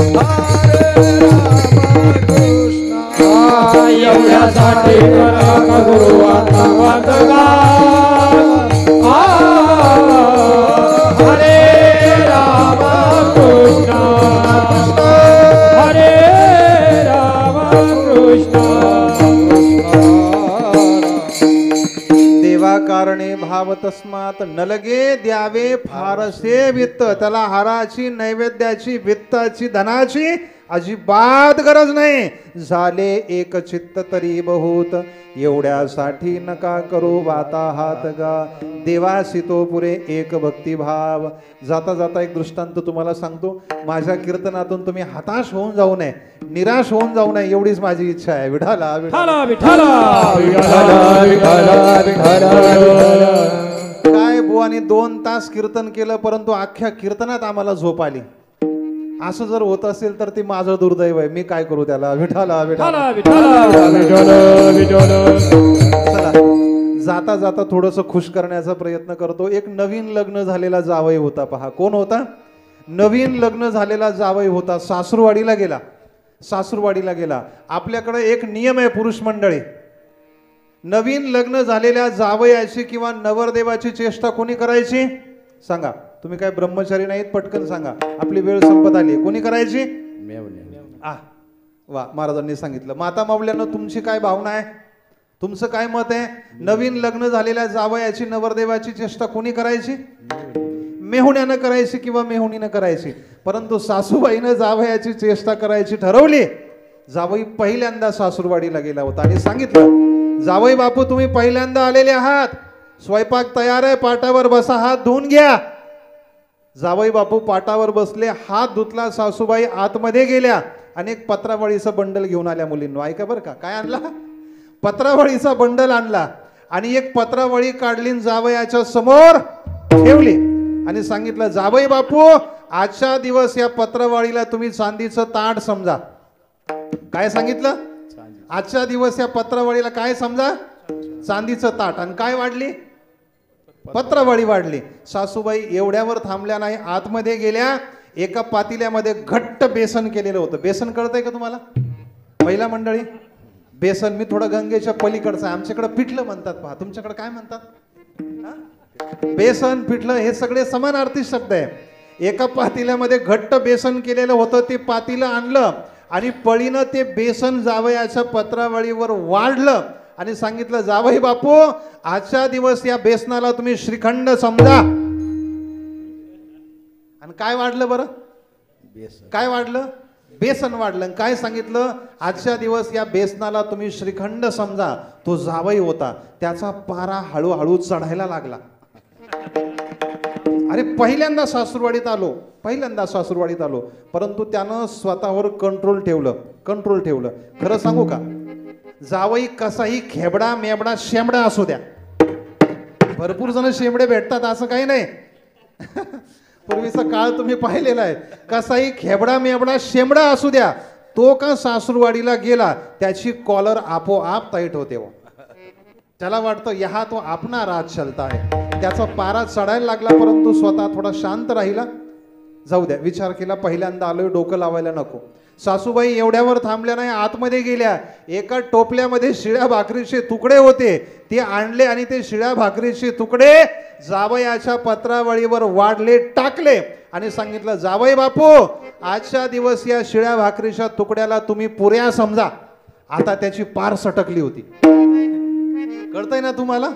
हरे राम कृष्ण. एवढ्यासाठी नका करू आता हातगार. हरे राम कृष्ण, हरे राम कृष्ण. देवा कारणे भाव तस्मात न लगे द्यावे फारसे वित्त. त्याला हाराची, नैवेद्याची, वित्ताची, धनाची अजिबात गरज नाही. झाले एक चित्त तरी बहुत. एवढ्यासाठी नका करू वाता हात गा. देवासी तो पुरे एक भक्तिभाव. जाता जाता एक दृष्टांत तुम्हाला सांगतो. माझ्या कीर्तनातून तुम्ही हताश होऊन जाऊ नये, निराश होऊन जाऊ नये, एवढीच माझी इच्छा आहे. विठाला विठाला विठाला विठाला. काय बुवानी 2 तास कीर्तन केलं, परंतु अख्ख्या कीर्तनात आम्हाला झोप आली. असं जर होत असेल तर ते माझं दुर्दैव आहे. मी काय करू त्याला. विठाला विठाला. विठाला विठाला विठाला. चला जाता जाता थोडस खुश करण्याचा प्रयत्न करतो. एक नवीन लग्न झालेला जावई होता. पहा कोण होता. नवीन लग्न झालेला जावई होता. सासूरवाडीला गेला. सासूरवाडीला गेला. आपल्याकडे एक नियम आहे पुरुष मंडळी. नवीन लग्न झालेल्या जावयाची किंवा नवरदेवाची चेष्टा कोणी करायची सांगा. तुम्ही काय ब्रह्मचारी नाहीत. पटकन सांगा. आपली वेळ संपत आली. कोणी करायची. वा महाराजांनी सांगितलं. माता मावल्यांना तुमची काय भावना आहे. तुमचं काय मत आहे. नवीन लग्न झालेल्या जावयाची नवरदेवाची चेष्टा कोणी करायची. मेहुण्यानं करायची किंवा मेहुणीनं करायची. परंतु सासूबाईनं जावयाची चेष्टा करायची ठरवली. जावई पहिल्यांदा सासूरवाडीला गेला होता आणि सांगितलं जावई बापू तुम्ही पहिल्यांदा आलेले आहात. स्वयंपाक तयार आहे. पाटावर बसा. हात धुवून घ्या. जावई बापू पाटावर बसले. हात धुतला. सासूबाई आतमध्ये गेल्या आणि एक पत्रावळीचं बंडल घेऊन आल्या. मुलींनो ऐका बरं का. काय आणला. पत्रावळीचा बंडल आणला आणि एक पत्रावळी काढली जावयाच्या समोर ठेवली आणि सांगितलं जावई बापू आजच्या दिवस या पत्रावळीला तुम्ही चांदीचं ताट समजा. काय सांगितलं. आजच्या दिवस या पत्रावळीला काय समजा. चांदीचं ताट. आणि काय वाढली. पत्रावळी वाढली. सासूबाई एवढ्यावर थांबल्या नाही. आतमध्ये गेल्या. एका पातिल्यामध्ये घट्ट बेसन केलेलं होतं. बेसन कळतंय का तुम्हाला महिला मंडळी. बेसन मी थोडं गंगेच्या पलीकडचं आहे. आमच्याकडे पिठलं म्हणतात. पहा तुमच्याकडे काय म्हणतात. बेसन पिठलं हे सगळे समानार्थी शब्द आहे. एका पातिल्यामध्ये घट्ट बेसन केलेलं होतं. ते पातिलं आणलं आणि पळीनं ते बेसन जावयाच्या पत्रावळीवर वाढलं आणि सांगितलं जावई बापू आजच्या दिवस या बेसनाला तुम्ही श्रीखंड समजा. आणि काय वाढलं बरं. काय वाढलं. बेसन वाढलं. काय सांगितलं आजच्या दिवस या बेसनाला तुम्ही श्रीखंड समजा. तो जावई होता. त्याचा पारा हळूहळू चढायला लागला. अरे पहिल्यांदा सासूरवाडीत आलो. पहिल्यांदा सासूरवाडीत आलो. परंतु त्यानं स्वतःवर कंट्रोल ठेवलं. खरं सांगू का जावई कसाही खेबडा मेबडा शेंबडा असू द्या. भरपूर जण शेंबडे भेटतात असं काही नाही. पूर्वीचा काळ तुम्ही पाहिलेला आहे. कसाही खेबडा मेबडा शेंबडा असू द्या. तो का सासूरवाडीला गेला त्याची कॉलर आपोआप टाईट होते. त्याला वाटतं यहा तो आपला राज चलता आहे. त्याचा पारा चढायला लागला परंतु स्वतः थोडा शांत राहिला. जाऊ द्या. विचार केला पहिल्यांदा आलोय डोकं लावायला नको. सासूबाई एवढ्यावर थांबल्या नाही. आतमध्ये गेल्या. एका टोपल्यामध्ये शिळ्या भाकरीचे तुकडे होते. ते आणले आणि ते शिळ्या भाकरीचे तुकडे जावयाच्या पत्रावळीवर वाढले टाकले आणि सांगितलं जावई बापू आजच्या दिवस या शिळ्या भाकरीच्या तुकड्याला तुम्ही पुऱ्या समजा. आता त्याची पार सटकली होती. कळतंय ना तुम्हाला.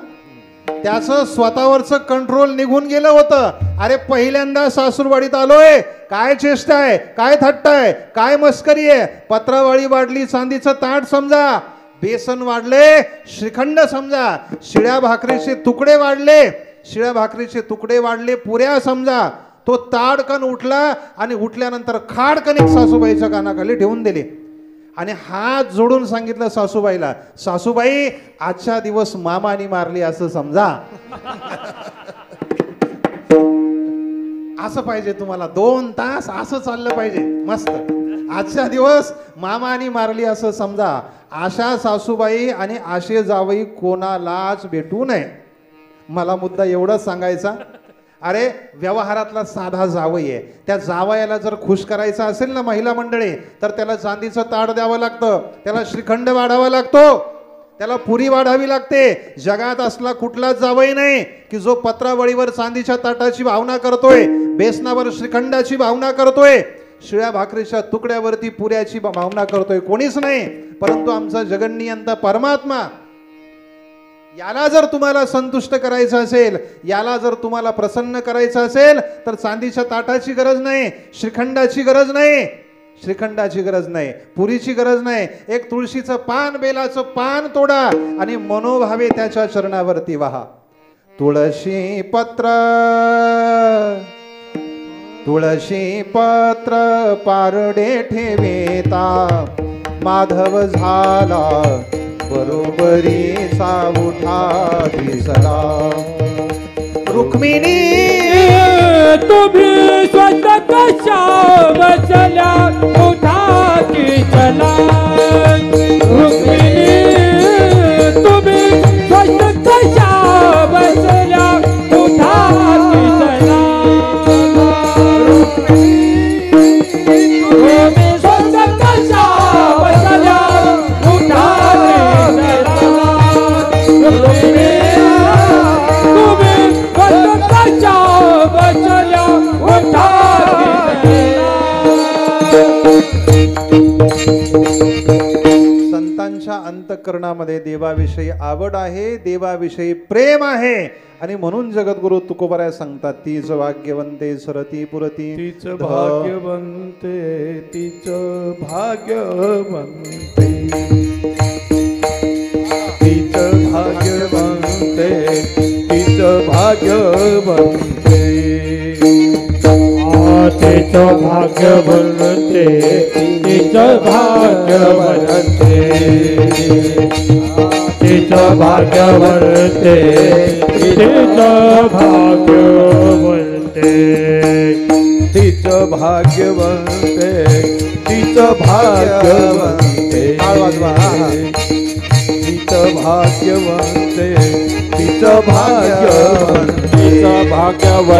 त्याचं स्वतःवरचं कंट्रोल निघून गेलं होतं. अरे पहिल्यांदा सासूरवाडीत आलोय. काय चेष्टा आहे. काय थट्टा आहे. काय मस्करी आहे. पत्रावळी वाढली. चांदीचं ताट समजा. बेसन वाढले. श्रीखंड समजा. शिळ्या भाकरीचे तुकडे वाढले. शिळ्या भाकरीचे तुकडे वाढले. पुऱ्या समजा. तो ताडकन उठला आणि उठल्यानंतर खाडकन एक सासूबाईच्या कानाखाली ठेवून दिले आणि हात जोडून सांगितलं सासूबाईला सासूबाई आजच्या दिवस मामानी मारली असं समजा. असं पाहिजे तुम्हाला. 2 तास असं चाललं पाहिजे. मस्त. आजच्या दिवस मामानी मारली असं समजा. अशा सासूबाई आणि असे जावई कोणालाच भेटू नये. मला मुद्दा एवढाच सांगायचा. अरे व्यवहारातला साधा जावई आहे. त्या जावयाला जर खुश करायचं असेल ना महिला मंडळी तर त्याला चांदीचं ताट द्यावं लागतं. त्याला श्रीखंड वाढावा लागतो. त्याला पुरी वाढावी लागते. जगात असला कुठलाच जावई नाही की जो पत्रावळीवर चांदीच्या ताटाची भावना करतोय. बेसनावर श्रीखंडाची भावना करतोय. शिळ्या भाकरीच्या तुकड्यावरती पुऱ्याची भावना करतोय. कोणीच नाही. परंतु आमचा जगन्नियंता परमात्मा. याला जर तुम्हाला संतुष्ट करायचं असेल, याला जर तुम्हाला प्रसन्न करायचं असेल तर चांदीच्या ताटाची गरज नाही. श्रीखंडाची गरज नाही. श्रीखंडाची गरज नाही. पुरीची गरज नाही. एक तुळशीचं पान बेलाचं पान तोडा आणि मनोभावे त्याच्या चरणावरती वाहा. तुळशी पत्र पारडे ठेवेता माधव झाला बरोबरीचा उठा दिसला. रुक्मिणी तुम्ही स्वस्त कशा बसल्या उठाची चला रुक्मिणी तुम्ही स्वस्त कशा बसल्या उठाची चला तुम्ही स्वस्त कशा बसल्या उठाची चला रुक्मिणी तुम्ही स्वस्त कशा बसल्या उठाची संतांच्या अंतःकरणामध्ये देवाविषयी आवड आहे, देवाविषयी प्रेम आहे आणि म्हणून जगद्गुरु तुकोबाराय सांगतात तीच भाग्यवंते सरती पुरती तीच भाग्यवंते तीच भाग्यवंते तीच भाग्यवंते तीच भाग्यवंते तेच भाग्यवंते तेच भाग्यवंते तेच भाग्यवंते तेच भाग्यवंते तीच भाग्यवंते तीच भाग्यवंते तीच भाग्यवंते तीच भाग्यवंते तेच भाग्यवंते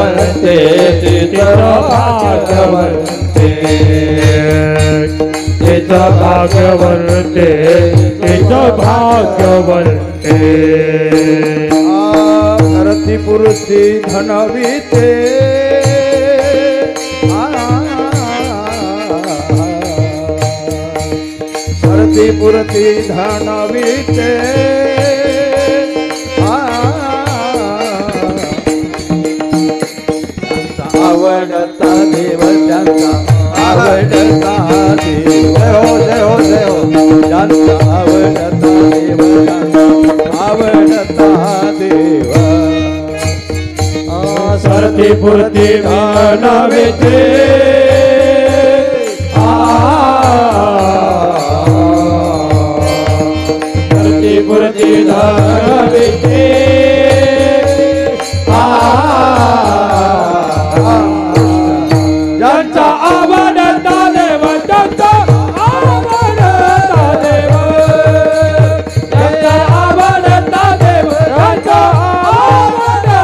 तेच भाग्यवंते तेच भाग्यवंते तेच भाग्यवंते धरती पुरती धनविते धरती पुरती धनविते आवडता देव त्यांचा आवडता देव जय हो जय हो जय हो ज्यांचा आवडता देव त्यांचा आवडता देव सरती पुरती नावेते सरती पुरती नावेते ज्यांचा आवडता देव त्यांचा आवडता देव ज्यांचा आवडता देव त्यांचा आवडता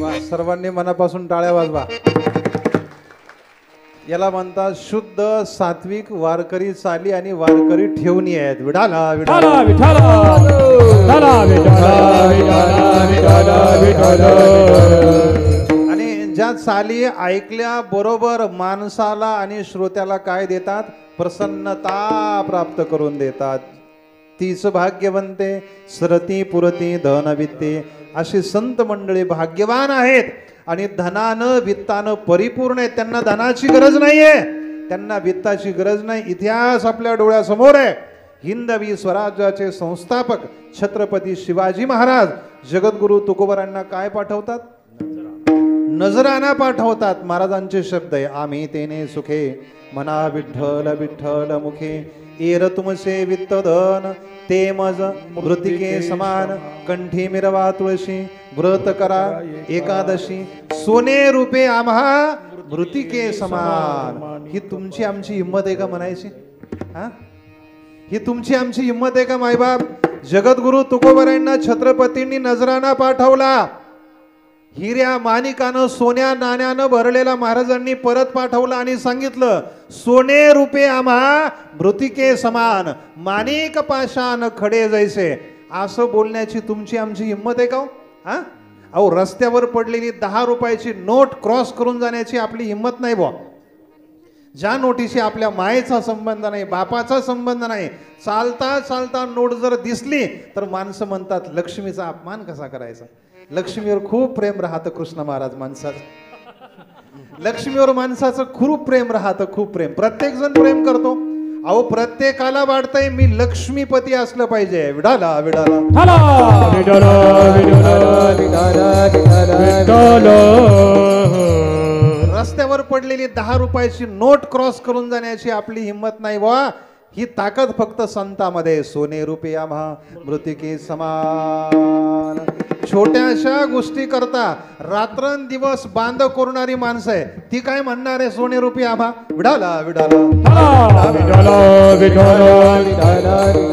वा, सर्वांनी मनापासून टाळ्या वाजवा. याला म्हणतात शुद्ध सात्विक वारकरी चाली आणि वारकरी ठेवणी आहेत. विठाला विठाला विठाला विठाला विठाला विठाला विठाला आणि ज्या चाली ऐकल्या बरोबर माणसाला आणि श्रोत्याला काय देतात? प्रसन्नता प्राप्त करून देतात. तीच भाग्यवंते सरती पुरती धनवित्ते अशी संत मंडळी भाग्यवान आहेत आणि धनानं वित्तानं परिपूर्ण आहेत. त्यांना धनाची गरज नाहीये, त्यांना वित्ताची गरज नाही. इतिहास आपल्या डोळ्यासमोर आहे. हिंदवी स्वराज्याचे संस्थापक छत्रपती शिवाजी महाराज जगद्गुरु तुकोबारांना काय पाठवतात? नजराना पाठवतात. महाराजांचे शब्द आहे, आम्ही तेने सुखे मना विठ्ठल विठ्ठल मुखे एर तुमचे वित्त धन ते मज मृतिके समान कंठी मिरवा तुळशी व्रत करा एकादशी सोने रूपे आम्हा मृतिके समान. ही तुमची आमची हिंमत आहे का म्हणायची? हा, ही तुमची आमची हिंमत आहे का मायबाप? जगद्गुरु तुकोबारांना छत्रपतींनी नजराना पाठवला. हिऱ्या माणिकानं सोन्या नाण्यानं भरलेला महाराजांनी परत पाठवला आणि सांगितलं सोने रूपे आम्हा मृतिके समान माणिक पाषाण खडे जैसे. असं बोलण्याची तुमची आमची हिंमत आहे का? हा, अहो रस्त्यावर पडलेली 10 रुपयाची नोट क्रॉस करून जाण्याची आपली हिंमत नाही बुवा. ज्या नोटीशी आपल्या मायेचा संबंध नाही, बापाचा संबंध नाही, चालता चालता नोट जर दिसली तर माणसं म्हणतात लक्ष्मीचा अपमान कसा करायचा. लक्ष्मीवर खूप प्रेम राहतं कृष्ण महाराज माणसाचं. लक्ष्मीवर माणसाचं खूप प्रेम राहतं, खूप प्रेम. प्रत्येक जण प्रेम करतो. अहो प्रत्येकाला वाटतंय मी लक्ष्मीपती असलं पाहिजे. विडाला विडाला रस्त्यावर पडलेली 10 रुपयाची नोट क्रॉस करून जाण्याची आपली हिंमत नाही वा. ही ताकद फक्त संतामध्ये. सोने रूपे आम्हा मृतिके समान छोट्याशा गोष्टी करता रात्रंदिवस बांध करूणारी माणसं आहे. ती काय म्हणणार आहे सोने रुपी आभा विडाला विडाला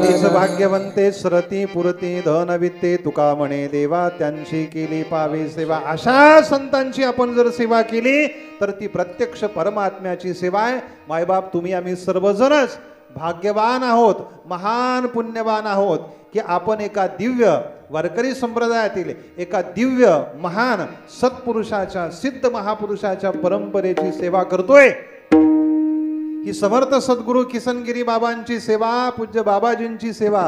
तीच भाग्यवंते सरती पुरती धन वित्ते तुका म्हणे देवा त्यांची केली पावे सेवा. अशा संतांची आपण जर सेवा केली तर ती प्रत्यक्ष परमात्म्याची सेवा आहे. मायबाप तुम्ही आम्ही सर्वजणच भाग्यवान आहोत, महान पुण्यवान आहोत की आपण एका दिव्य वारकरी संप्रदायातील एका दिव्य महान सत्पुरुषाच्या सिद्ध महापुरुषाच्या परंपरेची सेवा करतोय. ही समर्थ सद्गुरू किसनगिरी बाबांची सेवा, पूज्य बाबाजींची सेवा,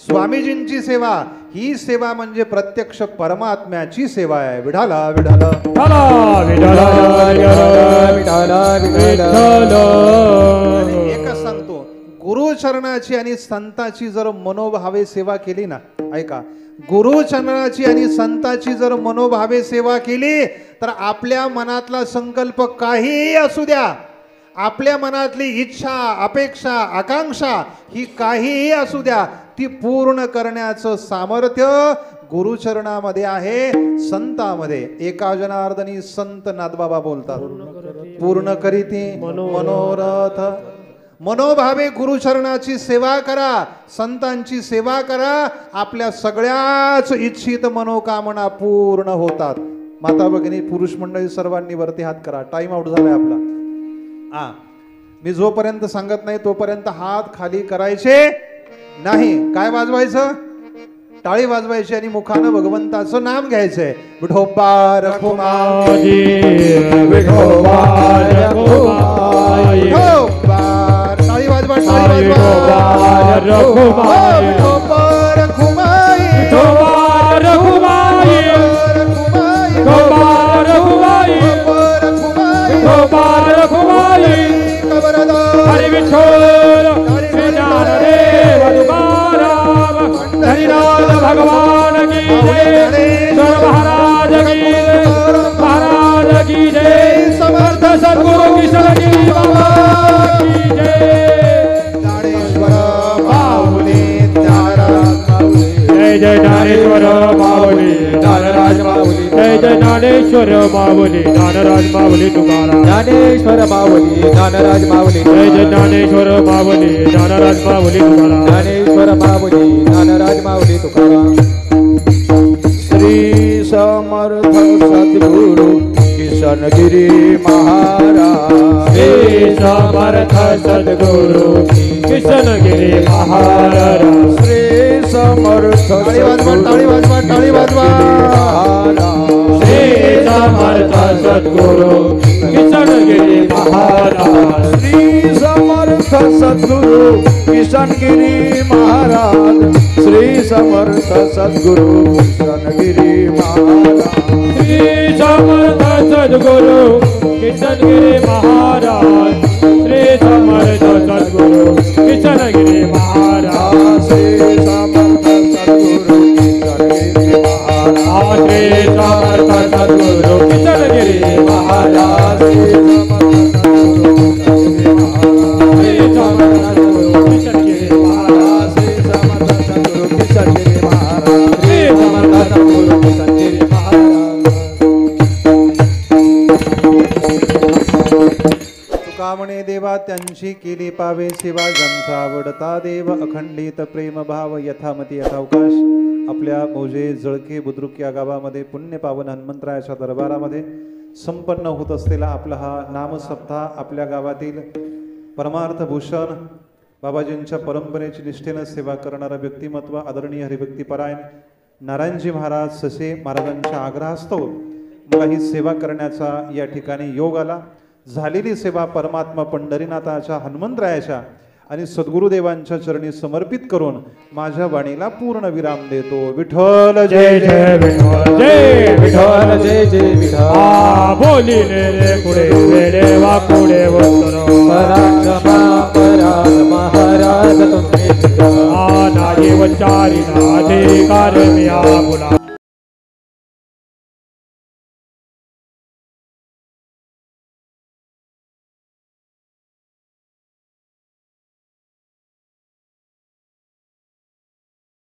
स्वामीजींची सेवा, ही सेवा म्हणजे प्रत्यक्ष परमात्म्याची सेवा आहे. विठाला विठाला एकच सांगतो, गुरुचरणाची आणि संताची जर मनोभावे सेवा केली ना, ऐका, गुरुचरणाची आणि संताची जर मनोभावे सेवा केली तर आपल्या मनातला संकल्प काहीही असू द्या, आपल्या मनातली इच्छा अपेक्षा आकांक्षा ही काहीही असू द्या, ती पूर्ण करण्याचं सामर्थ्य गुरुचरणामध्ये आहे, संतामध्ये. एका जनार्दनी संत नाथबाबा बोलतात, पूर्ण करीती मनोरथ. मनोभावे गुरुचरणाची सेवा करा, संतांची सेवा करा, आपल्या सगळ्याच इच्छित मनोकामना पूर्ण होतात. माता भगिनी पुरुष मंडळी सर्वांनी वरती हात करा. टाइम आउट झालाय आपला. मी जोपर्यंत सांगत नाही तोपर्यंत हात खाली करायचे नाही. काय वाजवायचं? टाळी वाजवायची आणि मुखानं भगवंताचं नाम घ्यायचंय. विठोबा रखुमाई, विठोबा रखुमाई, विठोबा. टाळी वाजवा, टाळी वाजवा. विठोबा रखुमाई, विठोबा रखुमाई, विठोबा रखुमाई, विठोबा रखुमाई. हरि विठ्ठल हरिनाथ भगवान की जय, महाराज की जय, महाराज की जय, समर्थ सद्गुरु किशनगिरी बाबा की जय. ज्ञानेश्वर माऊली ज्ञानराज माऊली, जय जय ज्ञानेश्वर माऊली ज्ञानराज माऊली, जय जय ज्ञानेश्वर माऊली ज्ञानराज माऊली तुकाराम. ज्ञानेश्वर माऊली ज्ञानराज माऊली, जय जय ज्ञानेश्वर माऊली ज्ञानराज माऊली तुकाराम. ज्ञानेश्वर माऊली ज्ञानराज माऊली तुकाराम. श्री समर्थ सद्गुरु किशनगिरी महाराज, श्री समर्थ सद्गुरु किशनगिरी महाराज, श्री समर्थ टाळी वाजवा, टाळी वाजवा, टाळी वाजवा. श्री समर्थ सद्गुरु किशनगिरी महाराज, श्री समर्थ सद्गुरु किशनगिरी महाराज, श्री समर्थ सद्गुरु किशनगिरी महाराज, श्री समर्थ सद्गुरु किशनगिरी महाराज, श्री समर्थ सद्गुरु किशनगिरी महाराज, श्री समर्थ सद्गुरु किशनगिरी महाराज, श्री समर्थ सद्गुरु किशनगिरी महाराज, श्री समर्थ सद्गुरु किशनगिरी महाराज, श्री समर्थ सद्गुरु किशनगिरी महाराज, श्री समर्थ सद्गुरु किशनगिरी महाराज. तुका म्हणे देवा त्यांची केली पावे सेवा, ज्यांचा आवडता देव अखंडित प्रेम भाव यथामती यथावकाश. आपल्या मौजे जळके बुद्रुक या गावामध्ये पुण्य पावन हनुमंतरायाच्या दरबारामध्ये संपन्न होत असलेला आपला हा नामसप्ताह, आपल्या गावातील परमार्थ भूषण बाबाजींच्या परंपरेची निष्ठेनं सेवा करणारा व्यक्तिमत्व आदरणीय हरिभक्तीपरायण नारायणजी महाराज ससे महाराजांच्या आग्रहास्तव मला ही सेवा करण्याचा या ठिकाणी योग आला. झालेली सेवा परमात्मा पंढरीनाथाच्या हनुमंतरायाच्या आणि सद्गुरुदेवांच्या चरणी समर्पित करून माझ्या वाणीला पूर्ण विराम देतो. विठ्ठल जय जय विठ्ठल जय विठ्ठल जय जय विठ्ठल. बोलिले रे पुढे वेडे वा पुढे वस्तरो पराक्रम महाराज तुम्ही नाही वचारी अधिकार मी आपुला